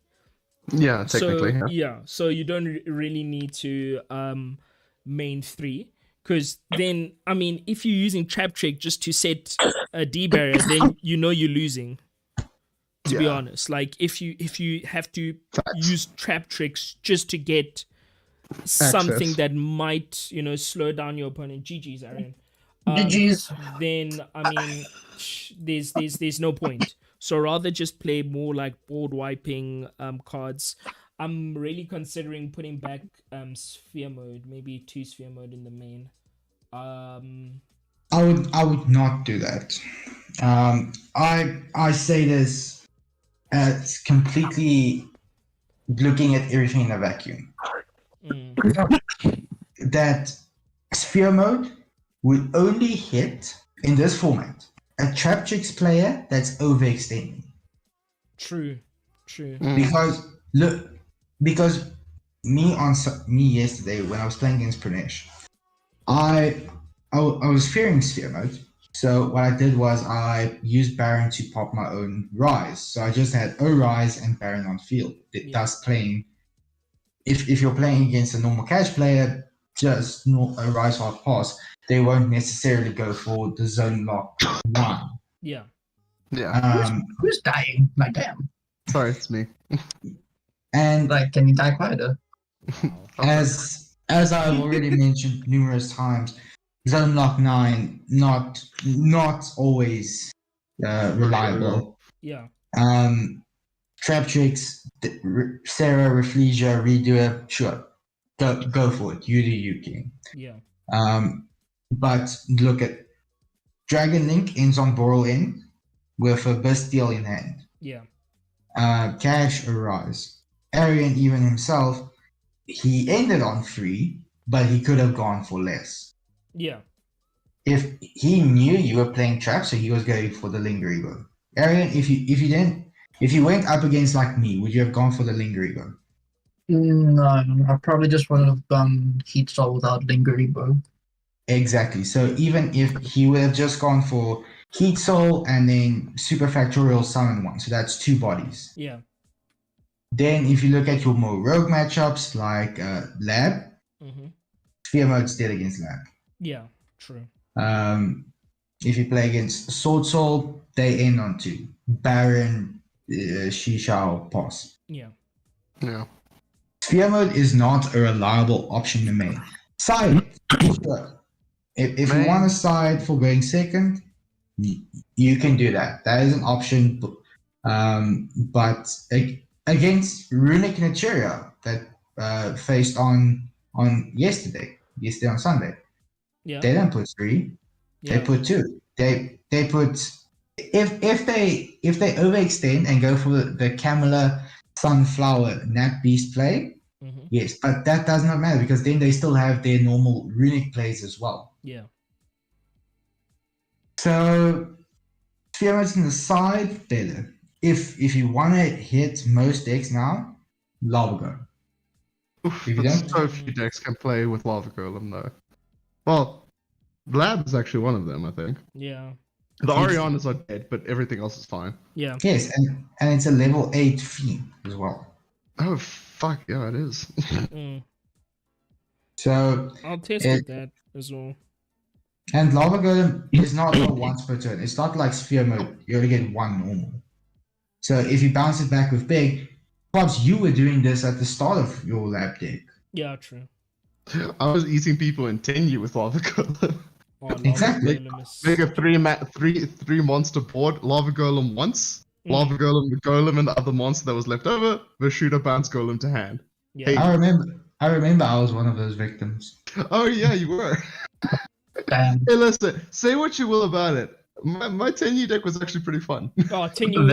Yeah, technically. So, yeah. so you don't really need to main 3, because then, I mean, if you're using trap trick just to set a D barrier, then you know you're losing. To be honest, like if you have to use trap tricks just to get something that might slow down your opponent, GG's, Arian. GG's. Then I mean, there's no point. So rather just play more like board wiping cards. I'm really considering putting back sphere mode, maybe 2 sphere mode in the main. I would not do that. I say this as completely looking at everything in a vacuum. That sphere mode will only hit in this format a trap tricks player that's overextending. True. Because me yesterday when I was playing against Pranesh, I was fearing sphere mode So what I did was I used Baron to pop my own Rise. So I just had a Rise and Baron on field. Thus playing, if you're playing against a normal cash player, just a Rise Hard Pass, they won't necessarily go for the zone lock line. Yeah. Yeah. Who's dying? Like, damn. Sorry, it's me. And Like, can you die quieter? as I've already mentioned numerous times, zone lock 9 not always reliable. Yeah. Trap tricks, Sarah, Reflegia, redo it, sure. Go for it. You do you, King. Yeah. But look at Dragon Link ends on Boral End with a Bastille in hand. Yeah. Cash Arise. Arian even himself, he ended on 3, but he could have gone for less. Yeah. If he knew you were playing trap, so he was going for the lingering bow. Arian, if you went up against like me, would you have gone for the lingering bow? No, I probably just would have gone Heat Soul without lingering bow. Exactly. So even if he would have just gone for Heat Soul and then Superfactorial Summon 1, so that's 2 bodies. Yeah. Then if you look at your more rogue matchups like Lab, Sphere Mode's dead against Lab. Yeah, true. If you play against Sword Soul, they end on 2. Baron, she shall pass. Yeah. Yeah. Sphere Mode is not a reliable option to make. Side, sure. If you want to side for going second, you can do that. That is an option. But against Runic Naturia that faced on yesterday on Sunday, Yeah. they don't put 3. Yeah. They put 2. They put if they overextend and go for the Camilla Sunflower Nat Beast play, yes, but that does not matter because then they still have their normal runic plays as well. Yeah. So Sphere Mode's on the side, better. If you want to hit most decks now, Lava Girl. Oof, If you but don't- so few decks can play with Lava Golem though. Well, Lab is actually one of them, I think. Yeah. The Oriana's are dead, but everything else is fine. Yeah. Yes, and it's a level 8 fiend as well. Oh fuck, yeah, it is. So I'll test with that as well. and Lava Golem is not a once per turn. It's not like Sphere Mode. You only get 1 normal. So if you bounce it back with big, perhaps you were doing this at the start of your lab deck. Yeah, true. I was eating people in Tenyu with Lava Golem. Oh, Lava Exactly. Golem is- Make a three monster board, Lava Golem once, Lava Golem and the other monster that was left over, Vashuda bounce Golem to hand. Yeah. Hey. I remember I was one of those victims. Oh yeah, you were. Damn. Hey, listen, say what you will about it. My Tenyu deck was actually pretty fun. Oh, Tenyu.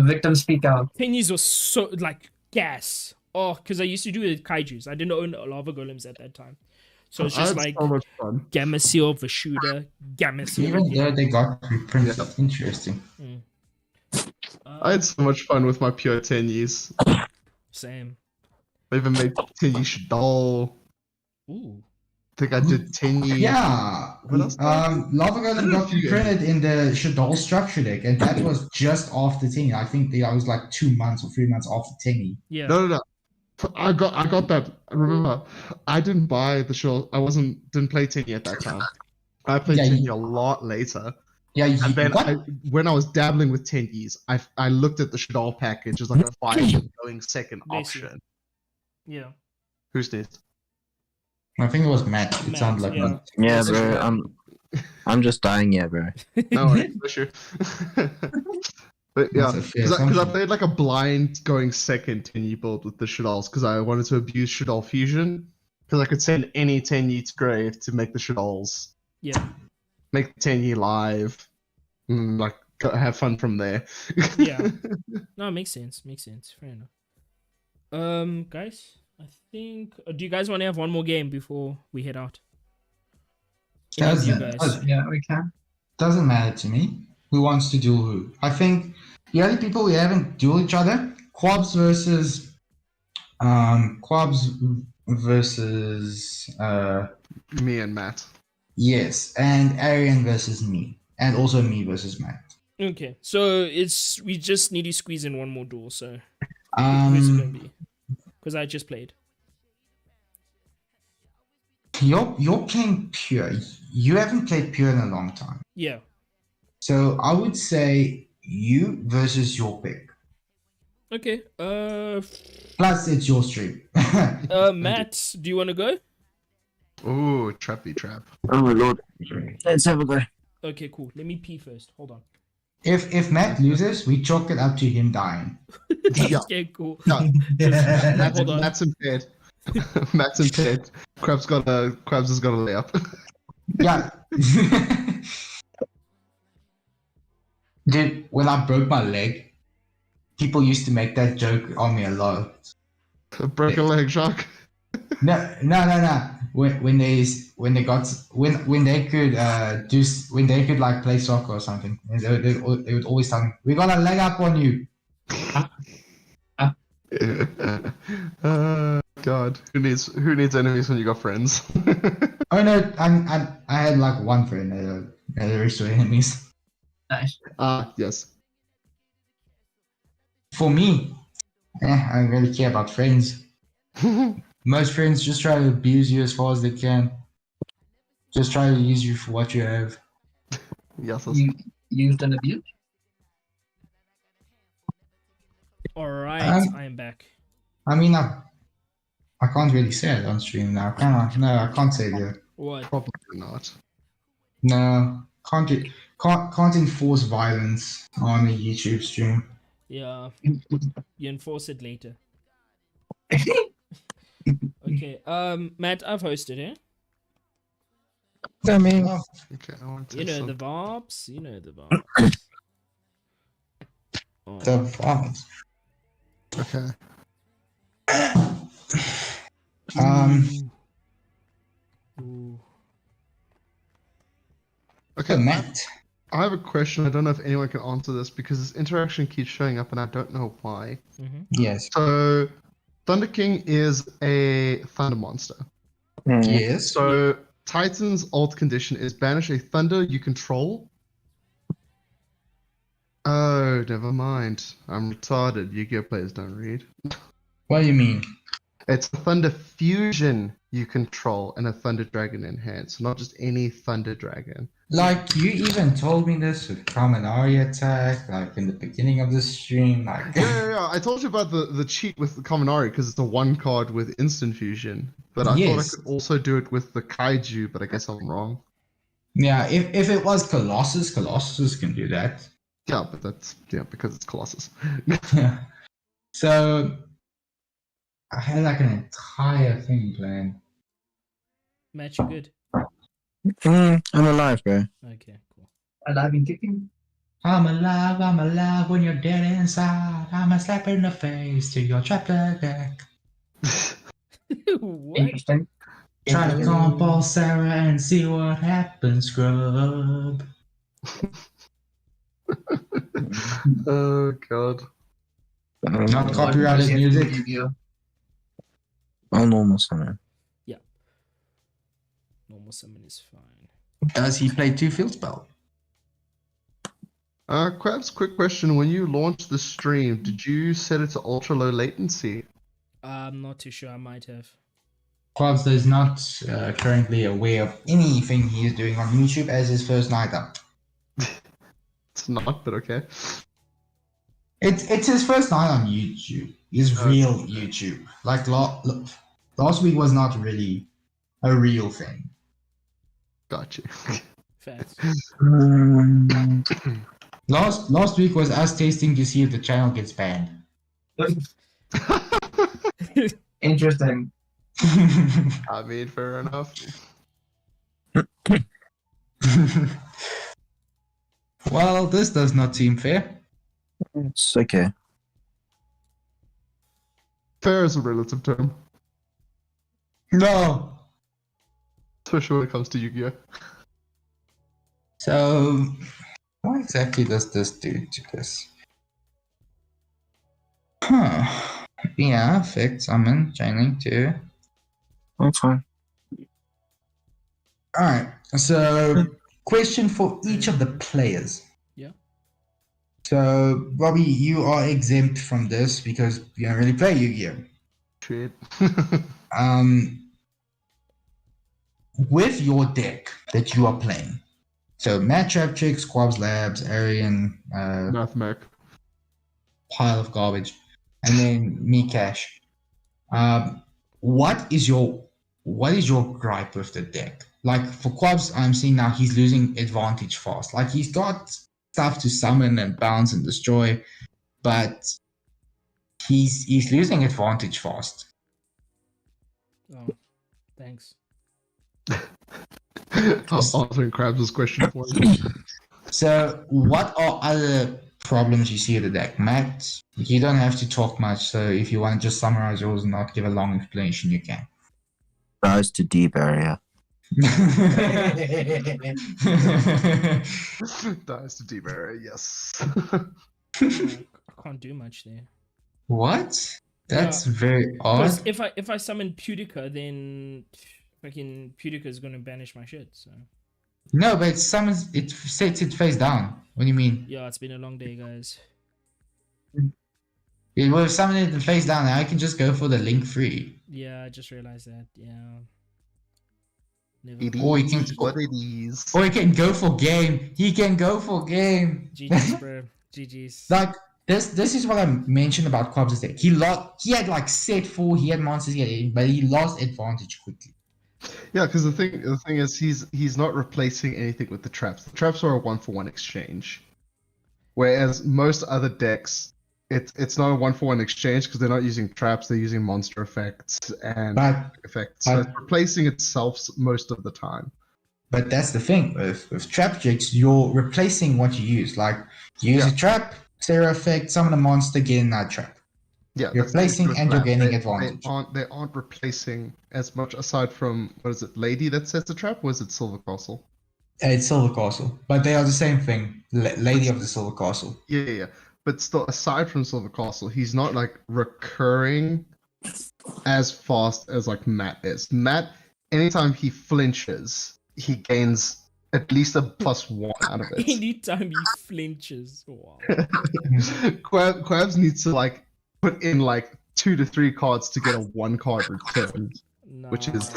Victim speak out. Tenyus was so like gas. Oh, because I used to do it with kaijus. I didn't own Lava Golems at that time. So it's I just had like so much fun. Gamma Seal, Vashuda, Gamma Seal. Even again. though they got reprinted. Interesting. I had so much fun with my pure Tenyus. Same. I even made Tenyu Shadol. Ooh. I think I did Tenyu. Yeah. What else did I do? Lava Golem got few reprinted in the Shadol structure deck, and that was just after Tingy. I think I was like 2 months or 3 months after Tingy. Yeah. No. I got that. Remember, I didn't buy the show. Didn't play Tenyu at that time. I played Yeah, Tenyu a lot later. Yeah, And then what? when I was dabbling with Tenyus, I looked at the Shadol package as like a viable going second Basically. option. Yeah. Who's this? I think it was Matt. It Matt, sounded like yeah. Matt. Yeah, bro. I'm just dying, yeah, bro. No worries, no issue. But yeah, That's a fair because I assumption. played like a blind going second Tenyu build with the Shadols because I wanted to abuse Shadol fusion because I could send any Tenyu to grave to make the Shadols, Yeah. make Tenyu live, and like have fun from there. Yeah. No, it makes sense. Makes sense. Fair enough. Guys, I think. Do you guys want to have one more game before we head out? Any of you guys? Yeah, we can. Doesn't matter to me. Who wants to duel who? I think the only people we haven't duel each other, Quabs versus Me and Matt. yes, and Arian versus me. and also me versus Matt. Okay, so we just need to squeeze in one more duel. So who's it gonna be? Because I just played. You're playing pure. You haven't played pure in a long time. Yeah. So I would say you versus your pick. Okay. Plus, it's your stream. Matt, do you want to go? Ooh, trappy trap. Oh my lord. Let's have a go. Okay, cool. Let me pee first. Hold on. If Matt loses, we chalk it up to him dying. Yeah. Okay, cool. Yeah. Hold on. Matt's impaired. Matt's impaired. Crabs has got a layup. Yeah. Dude, when I broke my leg, people used to make that joke on me a lot. A broken leg, Shark. No. When they could like play soccer or something, they would always tell me, "We got a leg up on you." God, who needs enemies when you got friends? Oh no, I had like one friend. The rest were enemies. Nice. Yes. For me, I don't really care about friends. Most friends just try to abuse you as far as they can. Just try to use you for what you have. Yes. You used an abuse? All right, I am back. I mean, I can't really say it on stream now, can I? No, I can't say that. What? Probably not. No, can't enforce violence on a YouTube stream. Yeah, you enforce it later. Okay. Matt, I've hosted, eh? I mean, Oh, Okay, I want to You know some- the vaaabs. You know the vaaabs. Oh. the violence. Okay. Ooh. Okay, Matt. I have a question. I don't know if anyone can answer this because this interaction keeps showing up and I don't know why. Mm-hmm. Yes. So, Thunder King is a thunder monster. Yes. So, Titan's alt condition is banish a thunder you control. Oh, never mind. I'm retarded. Yu-Gi-Oh players don't read. What do you mean? It's a thunder fusion you control and a thunder dragon in hand. So not just any thunder dragon. Like you even told me this with Kaminari attack, like in the beginning of the stream, like Yeah. I told you about the cheat with the Kaminari because it's a one card with instant fusion. But I thought I Yes. could also do it with the Kaiju, but I guess I'm wrong. yeah. If it was Colossus can do that. Yeah, but that's because it's Colossus. Yeah. So I had like an entire thing planned. Matt, you good? I'm alive, bro. Okay, cool. Alive and kicking? I'm alive when you're dead inside. I'm a slap in the face to your chapter deck. What? Interesting. Try to Interesting. compose Sarah and see what happens, scrub. Oh god. Not copyrighted music. Yu-Gi-Oh. Oh, normal summon. Normal summon is fine. Does he play two field spell? Krabs, quick question. When you launched the stream, did you set it to ultra low latency? I'm not too sure. I might have. Clubs is not currently aware of anything he is doing on YouTube as his first night up. It's not, but okay. It's his first night on YouTube. His real YouTube. Like last week was not really a real thing. Got you. Facts. Last week was us tasting to see if the channel gets banned. Interesting. I mean, fair enough. Well, this does not seem fair. It's okay. Fair is a relative term, No. especially when it comes to Yu-Gi-Oh. So, what exactly does this do to this? Huh. Yeah, effect, summon, chain link 2. I'm fine. Alright, so question for each of the players. Yeah. So, Robbie, you are exempt from this because you don't really play Yu-Gi-Oh. Shit. With your deck that you are playing, so Matt Trapchick, Squabs Labs, Arian, Mathmech. pile of garbage, and then me, Cash. What is your gripe with the deck? Like for Quabs, I'm seeing now he's losing advantage fast. Like he's got stuff to summon and bounce and destroy, but he's losing advantage fast. Oh, thanks. Answering Krabs' question for you. So, what are other problems you see with the deck, Matt? You don't have to talk much. So, if you want to just summarize yours and not give a long explanation, you can. Rise to D barrier. Dies to D-Barrier, yes. I can't do much there. What? That's very Because odd. if I summon Pudica, then fucking Pudica is gonna banish my shit. So No, but it summons. It sets it face down. What do you mean? yeah, it's been a long day, guys. It would have summoned it face down. Now I can just go for the link free. Yeah, I just realized that. Yeah. Never It Or he is can, what it is. or he can go for game. He can go for game. GG's, bro. GG's. Like this is what I mentioned about Quabs' deck. He had like set 4, he had monsters, but he lost advantage quickly. Yeah, because the thing is he's not replacing anything with the traps. The traps are a 1-for-1 exchange. Whereas most other decks, it's not a 1-for-1 exchange because they're not using traps, they're using monster effects and effects. So it's replacing itself most of the time. But that's the thing with trap jigs, you're replacing what you use. Like you use a trap, zero effect, summon a monster, get another trap. Yeah, You're that's the replacing issue with and you're that. gaining advantage. They aren't replacing as much aside from what is it, Lady that sets the trap, or is it Silver Castle? It's Silver Castle, but they are the same thing. Lady of the Silver Castle. Yeah. But still, aside from Silver Castle, he's not like recurring as fast as like Matt is. Matt, anytime he flinches, he gains at least a +1 out of it. Anytime he flinches. Wow. Quabs needs to like put in like 2 to 3 cards to get a 1 card return, which is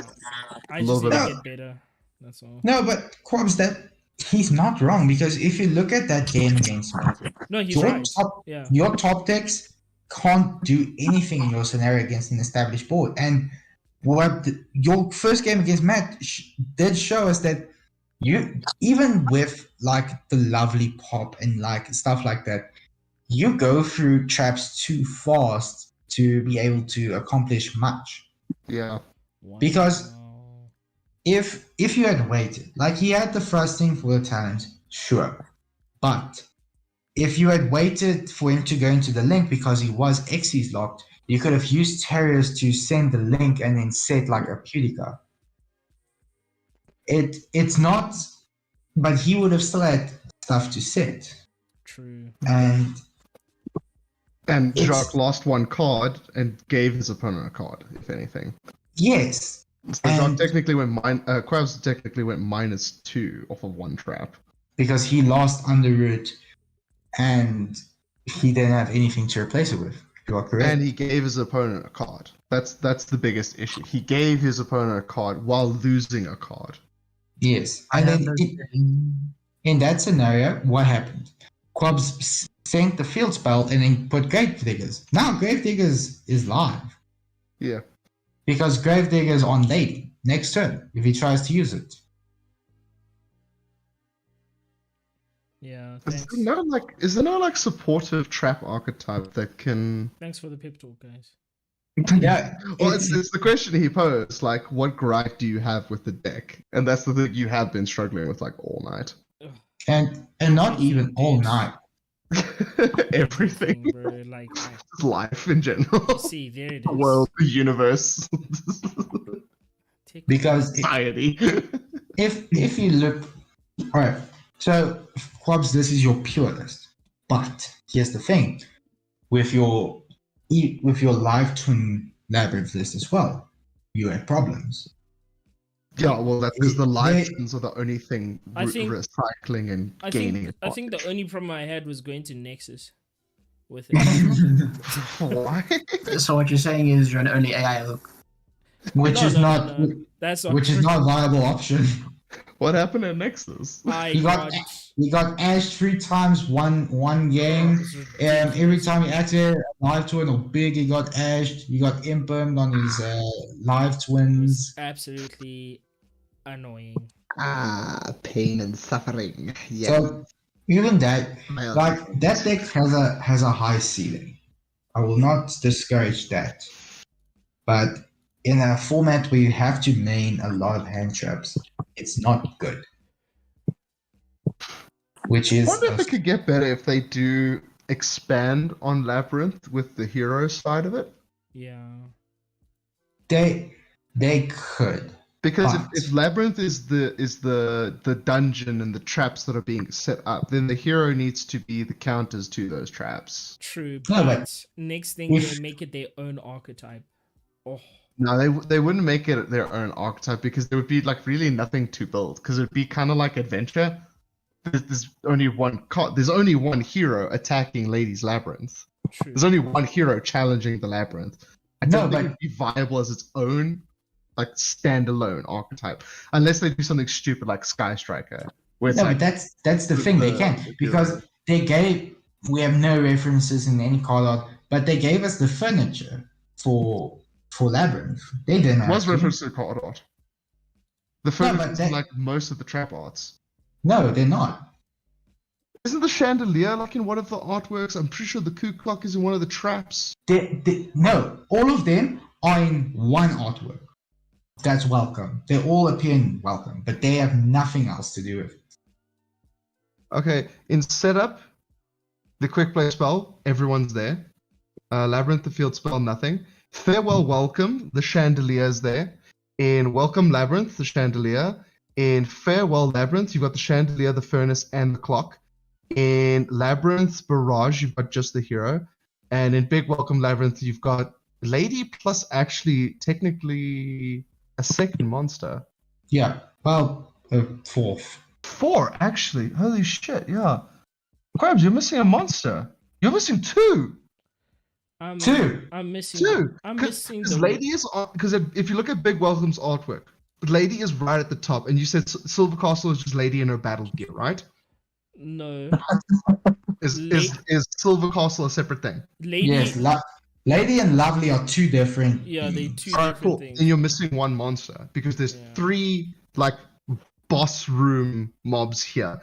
I a just little need bit. to get better. That's all. No, but Quabs, that he's not wrong because if you look at that game against me, No, he's your right. top Yeah. your top decks can't do anything in your scenario against an established board. And your first game against Matt did show us that you, even with like the lovely pop and like stuff like that, you go through traps too fast to be able to accomplish much. Yeah. Because Wow. if you had waited, like he had the thrusting for the talent, sure. But if you had waited for him to go into the link because he was Xyz locked, you could have used Terriers to send the link and then set like a Pudica. It's not, but he would have still had stuff to set. True. And Jacques lost 1 card and gave his opponent a card, if anything. yes. So And- Jacques technically went Quabs technically went -2 off of 1 trap. Because he lost Underroot and he didn't have anything to replace it with. You are correct. And he gave his opponent a card. That's the biggest issue. He gave his opponent a card while losing a card. Yes. I And have then in that scenario, what happened? Quabs sent the field spell and then put Gravediggers. Now Gravediggers is live. Yeah. Because Gravedigger is on Lady next turn if he tries to use it. Yeah. Is Thanks. there no like supportive trap archetype that can? Thanks for the pep talk, guys. Yeah. Well, it's the question he posed. Like, what gripe do you have with the deck? And that's the thing you have been struggling with like all night. and not even all night. Everything. bro. Like Just life in general. see, there it The is. world, the universe, Because society. if you look, all right. So Quabs, this is your pure list. But here's the thing, with your live twin labyrinth list as well, you had problems. Yeah, well, that's because the They- live twins are the only thing I think- recycling and gaining. I think the only problem I had was going to Nexus with it. Why? So what you're saying is you're an only AI hook. which No, is no, no, not no. That's not which is true. not a viable option. What happened at Nexus? I You got got you got Ash 3 times one game. It's Every ridiculous. time you activate a live twin or big, you got Ashed. You got Impermed on his live It was twins. absolutely annoying. Pain and suffering. Yeah. So even that, My own. like that deck has a high ceiling. I will not discourage that, but in a format where you have to main a lot of hand traps, it's not good. Which I is wonder if it could get better if they do expand on Labyrinth with the hero side of it. Yeah. they could. Because But- if Labyrinth is the dungeon and the traps that are being set up, then the hero needs to be the counters to those traps. True. No, But but next thing if- they make it their own archetype. Oh, No, they wouldn't make it their own archetype because there would be like really nothing to build. Because it'd be kind of like adventure. There's only one hero attacking Lady's Labyrinth. true. There's only one hero challenging the Labyrinth. I No, don't think but- it'd be viable as its own like standalone archetype, unless they do something stupid like Sky Striker. Where it's No, like, but that's the thing. They the- can the because hero. we have no references in any card art, but they gave us the furniture for Labyrinth. They didn't have was to. reference to card art. The furniture but is that- like most of the trap arts. No, they're not. Isn't the chandelier like in one of the artworks? I'm pretty sure the Ku Clock is in one of the traps. No, all of them are in one artwork. That's welcome. They all appear in welcome, but they have nothing else to do with it. Okay, in setup, the quick play spell, everyone's there. Labyrinth, the field spell, nothing. Farewell, welcome, the chandelier's there. In welcome Labyrinth, the chandelier. In farewell Labyrinth, you've got the chandelier, the furnace, and the clock. In Labyrinth Barrage, you've got just the hero. And in big welcome Labyrinth, you've got Lady plus actually technically a second monster. Yeah, well, fourth. 4, actually. Holy shit, yeah. Crabs, you're missing a monster. You're missing 2. I'm, Two. I'm missing. 2. I'm missing Because the Lady is on. Because if you look at Big Welcome's artwork, Lady is right at the top, and you said Silver Castle is just Lady in her battle gear, right? No. Is Silver Castle a separate thing? Lady. Yes, Lady and Lovely are two different. Yeah, they beings. two Alright, different cool. things. Then you're missing one monster because there's Yeah. 3 like boss room mobs here.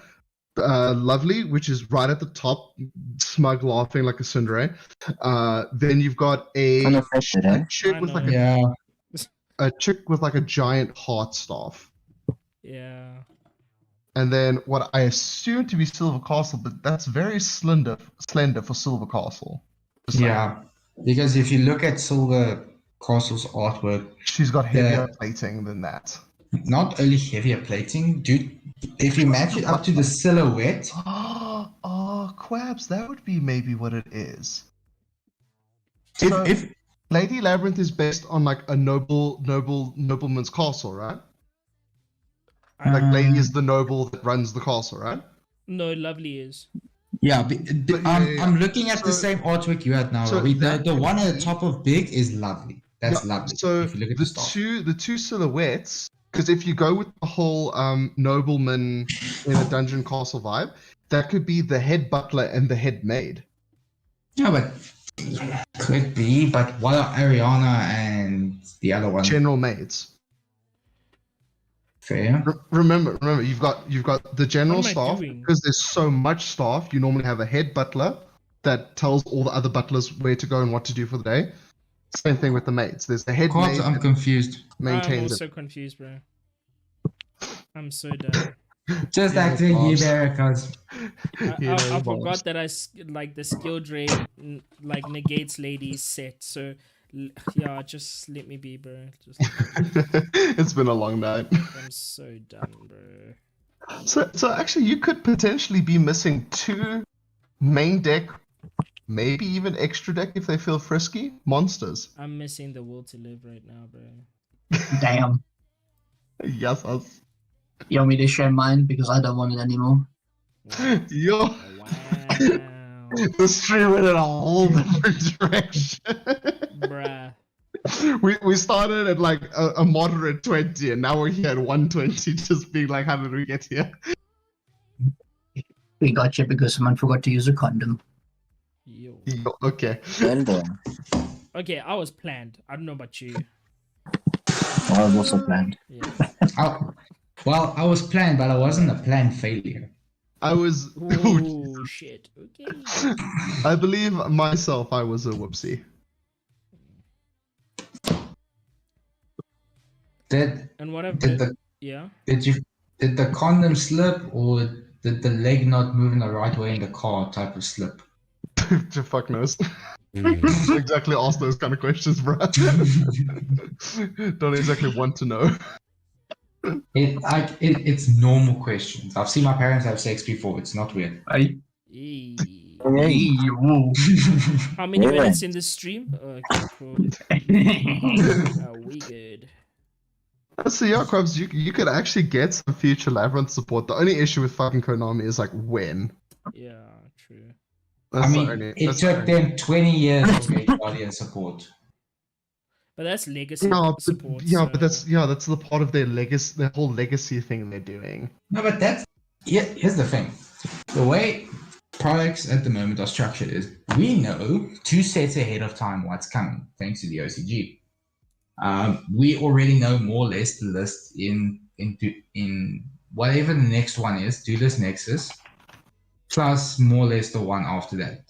Lovely, which is right at the top, smug laughing like a tsundere. Then you've got a Unaffected, eh? chick I with like know. Yeah, a chick with like a giant heart staff. Yeah. And then what I assume to be Silver Castle, but that's very slender for Silver Castle. Just saying. yeah. Because if you look at Silver Castle's artwork, She's got heavier Yeah. plating than that. not only heavier plating, dude. If you match it up to the silhouette, Oh, Quabs, that would be maybe what it is. So, if Lady Labyrinth is based on like a nobleman's castle, right? Like Lady is the noble that runs the castle, right? No, Lovely is. yeah, But I'm looking at the So- same artwork you had now, so Robbie. that The could one at the be- top of big is Lovely. That's Yeah, lovely. So if you look at the stuff. two silhouettes, because if you go with the whole nobleman in a dungeon castle vibe, that could be the head butler and the head maid. Yeah, but could be. But what are Ariana and the other one? General maids. Fair. Remember, you've got the general What am I staff doing? because there's so much staff. You normally have a head butler that tells all the other butlers where to go and what to do for the day. Same thing with the maids. There's the head Quabs, maid I'm that confused. I'm maintains also it. confused, bro. I'm so done. Just Yeah, acting Quabs. better, cause I forgot that like the skill drain like negates ladies set. So yeah, just let me be, bro. Just It's been a long night. I'm so done, bro. So actually, you could potentially be missing 2 main deck, maybe even extra deck if they feel frisky monsters. I'm missing the will to live right now, bro. Damn. Yes, us. You want me to share mine because I don't want it anymore? Yo, Wow. the stream went in a whole different direction. Bruh. We started at like a moderate 20, and now we're here at 120, just being like, how did we get here? We got you because someone forgot to use a condom. Yo. Yo, okay. Well done. Okay, I was planned. I don't know about you. I was also planned. Yeah. Well, I was planned, but I wasn't a planned failure. I was. Oh shit. Okay. I believe myself, I was a whoopsie. Did And what I've did done, the yeah. did the condom slip, or did the leg not move in the right way in the car type of slip? To fuck knows. Exactly ask those kind of questions, bro. Don't exactly want to know. It's normal questions. I've seen my parents have sex before. It's not weird. Right? Eee. Whoa. How many Yeah. minutes in this stream? Okay, cool. We good. So yeah, Krabs, you could actually get some future Labyrinth support. The only issue with fucking Konami is like when. Yeah, true. That's I the mean, only, it that's the took only- them 20 years to get Guardian support. But that's legacy No, support. but, yeah, so- but that's the part of their legacy, their whole legacy thing they're doing. No, but here's the thing. The way products at the moment are structured is we know 2 sets ahead of time what's coming, thanks to the OCG. We already know more or less the list in whatever the next one is, Duelist Nexus, plus more or less the one after that.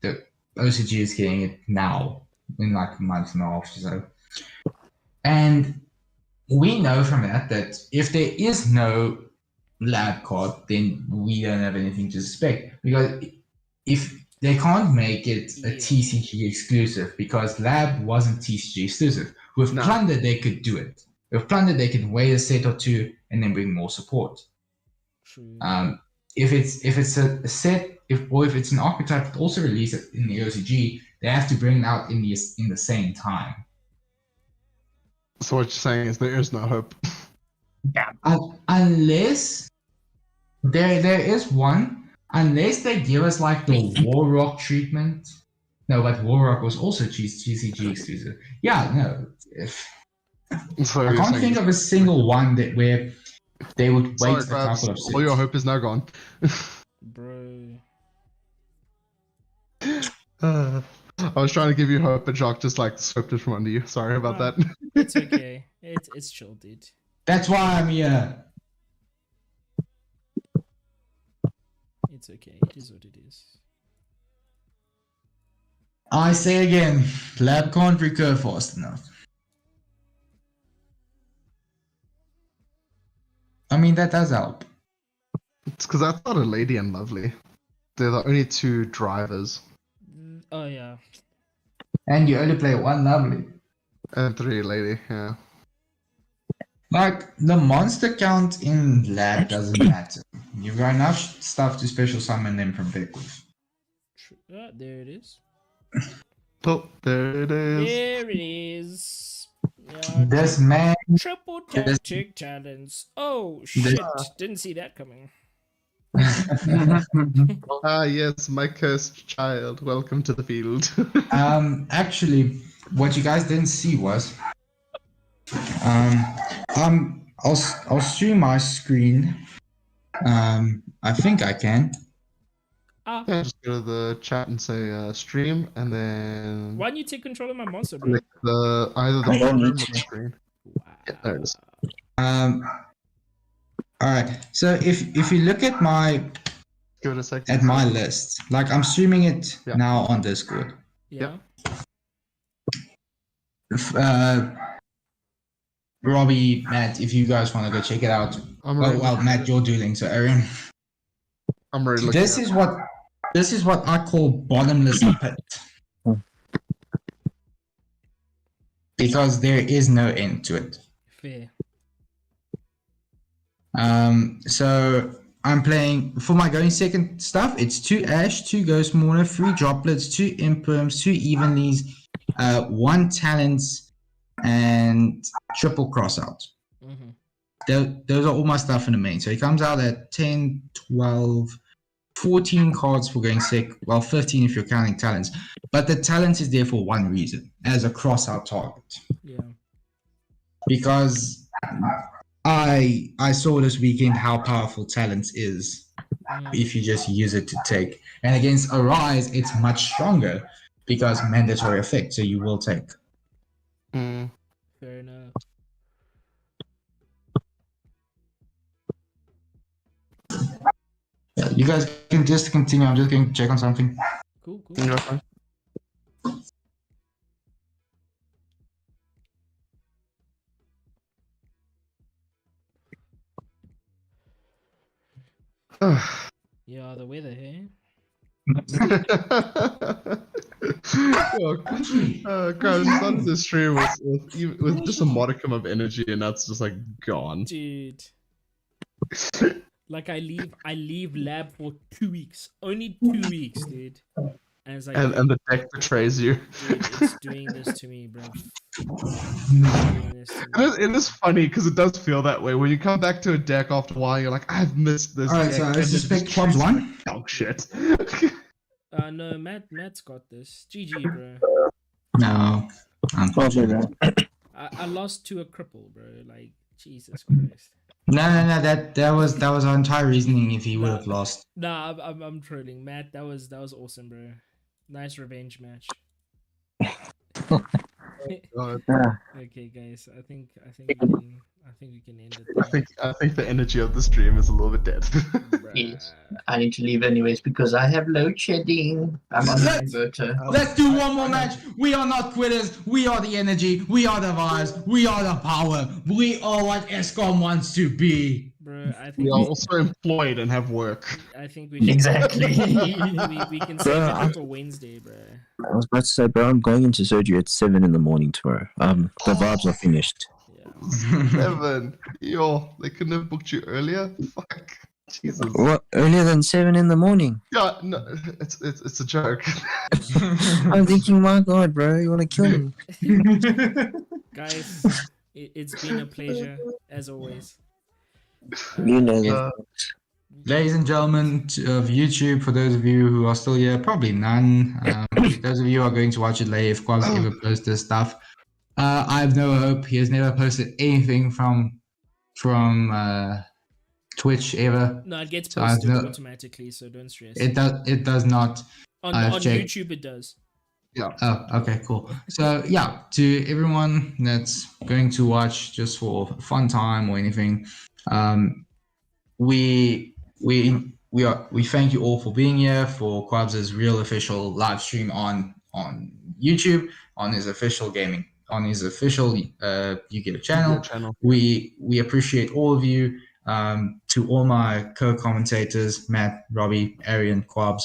The OCG is getting it now, in like a month and a half or so. And we know from that if there is no lab card, then we don't have anything to suspect. Because if they can't make it a TCG exclusive, because lab wasn't TCG exclusive. With No. Plunder, they could do it. With Plunder, they could wait a set or two and then bring more support. True. If it's a set, if it's an archetype that also released it in the OCG, they have to bring it out in the same time. So what you're saying is there is no hope. Unless there is one, unless they give us like the War Rock treatment. No, but War Rock was also GCG exclusive. Yeah, no. So I you're can't saying- think of a single one where they would wait Sorry, a Krabs, couple of sets. all your hope is now gone. Bro. I was trying to give you hope, but Jacques just like swept it from under you. Sorry about Ah. that. It's okay. It's chill, dude. That's why I'm here. It's okay. It is what it is. I say again, lab can't recur fast enough. I mean, that does help. It's because I thought a Lady and Lovely. They're the only 2 drivers. Oh yeah. And you only play one lovely. And 3 Lady, yeah. Like, the monster count in lab doesn't matter. You've got enough stuff to special summon them from Beckwith. There it is. Oh, there it is. There it is. Yeah, This man, triple tactic challenge. Oh shit! Didn't see that coming. Ah, yes, my cursed child. Welcome to the field. actually, what you guys didn't see was, I'll stream my screen. I think I can. Ah, Yeah, just go to the chat and say stream, and then why don't you take control of my monster, bro? click either the I don't bottom or need the to. screen. Wow. Yeah, there it is. All right. So if you look at Give it a second. at my list, like I'm streaming it Yeah. now on Discord. Yeah. Robbie, Matt, if you guys want to go check it out. I'm already Well, looking Matt, at it. you're dueling, so Aaron. I'm already looking. This at is it. what I call bottomless pit. Because there is no end to it. Fair. So I'm playing for my going second stuff. It's 2 Ash, 2 Ghost Mourner, 3 Droplets, 2 Imperms, 2 Evenlies, 1 Talents, and triple Crossout. Mm-hmm. those are all my stuff in the main. So it comes out at 10, 12, 14 cards for going sick. Well, 15 if you're counting talents. But the talent is there for one reason, as a cross-out target. Yeah. Because I saw this weekend how powerful talent is if you just use it to take. And against Arise, it's much stronger because mandatory effect, so you will take. Mm. Fair enough. Yeah, you guys can just continue. I'm just going to check on something. Cool. Okay. Yeah, the weather here. Guys, started the stream with just a modicum of energy, and that's just like gone. Dude. Like I leave lab for 2 weeks. Only 2 weeks, dude. And it's like And the deck betrays you. dude, it's doing this to me, bro. It's doing this to me. It is funny because it does feel that way when you come back to a deck after a while. You're like, I've missed this. All right, deck, so I and it suspect just Club's treats one. me like dog shit. No, Matt's got this. GG, bro. No, unfortunately. I lost to a cripple, bro. Like Jesus Christ. No. That was our entire reasoning. If he would have lost. Nah, I'm trolling, Matt. That was awesome, bro. Nice revenge match. God. Okay, guys. I think we can end it. I think the energy of the stream is a little bit dead. Yes. I need to leave anyways because I have load shedding. I'm on my inverter. Let's do one more match. We are not quitters. We are the energy. We are the vibes. We are the power. We are what ESCOM wants to be. Bro, I think We are also employed and have work. I think we should Exactly. we can save it Bro, for Wednesday, bro. I was about to say, bro, I'm going into surgery at 7 in the morning tomorrow. The vibes are finished. Yeah. 7. Yo, they couldn't have booked you earlier. Fuck. Jesus. What? Earlier than 7 in the morning? Yeah, no, it's a joke. I'm thinking, my God, bro, you want to kill me? Guys, it's been a pleasure as always. You know that. Ladies and gentlemen of YouTube, for those of you who are still here, probably none. Those of you who are going to watch it later, if Quaz ever posts this stuff, I have no hope. He has never posted anything from Twitch ever. No, it gets So I have posted no- automatically, so don't stress. It does not. on I've checked. YouTube it does. Yeah. Oh, okay, cool. So yeah, to everyone that's going to watch just for fun time or anything, we thank you all for being here for Quab's real official live stream on YouTube, on his official Yu-Gi-Oh channel. We appreciate all of you. To all my co-commentators, Matt, Robbie, Arian, Quabs,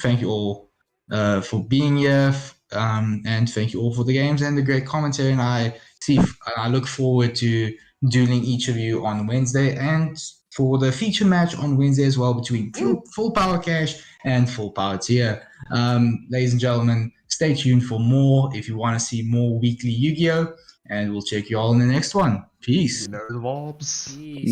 thank you all for being here, and thank you all for the games and the great commentary. And I look forward to dueling each of you on Wednesday and for the feature match on Wednesday as well between Full Power Cash and Full Power Tier. Ladies and gentlemen, stay tuned for more if you want to see more weekly Yu-Gi-Oh! And we'll check you all in the next one. Peace. You know the vibes. Peace.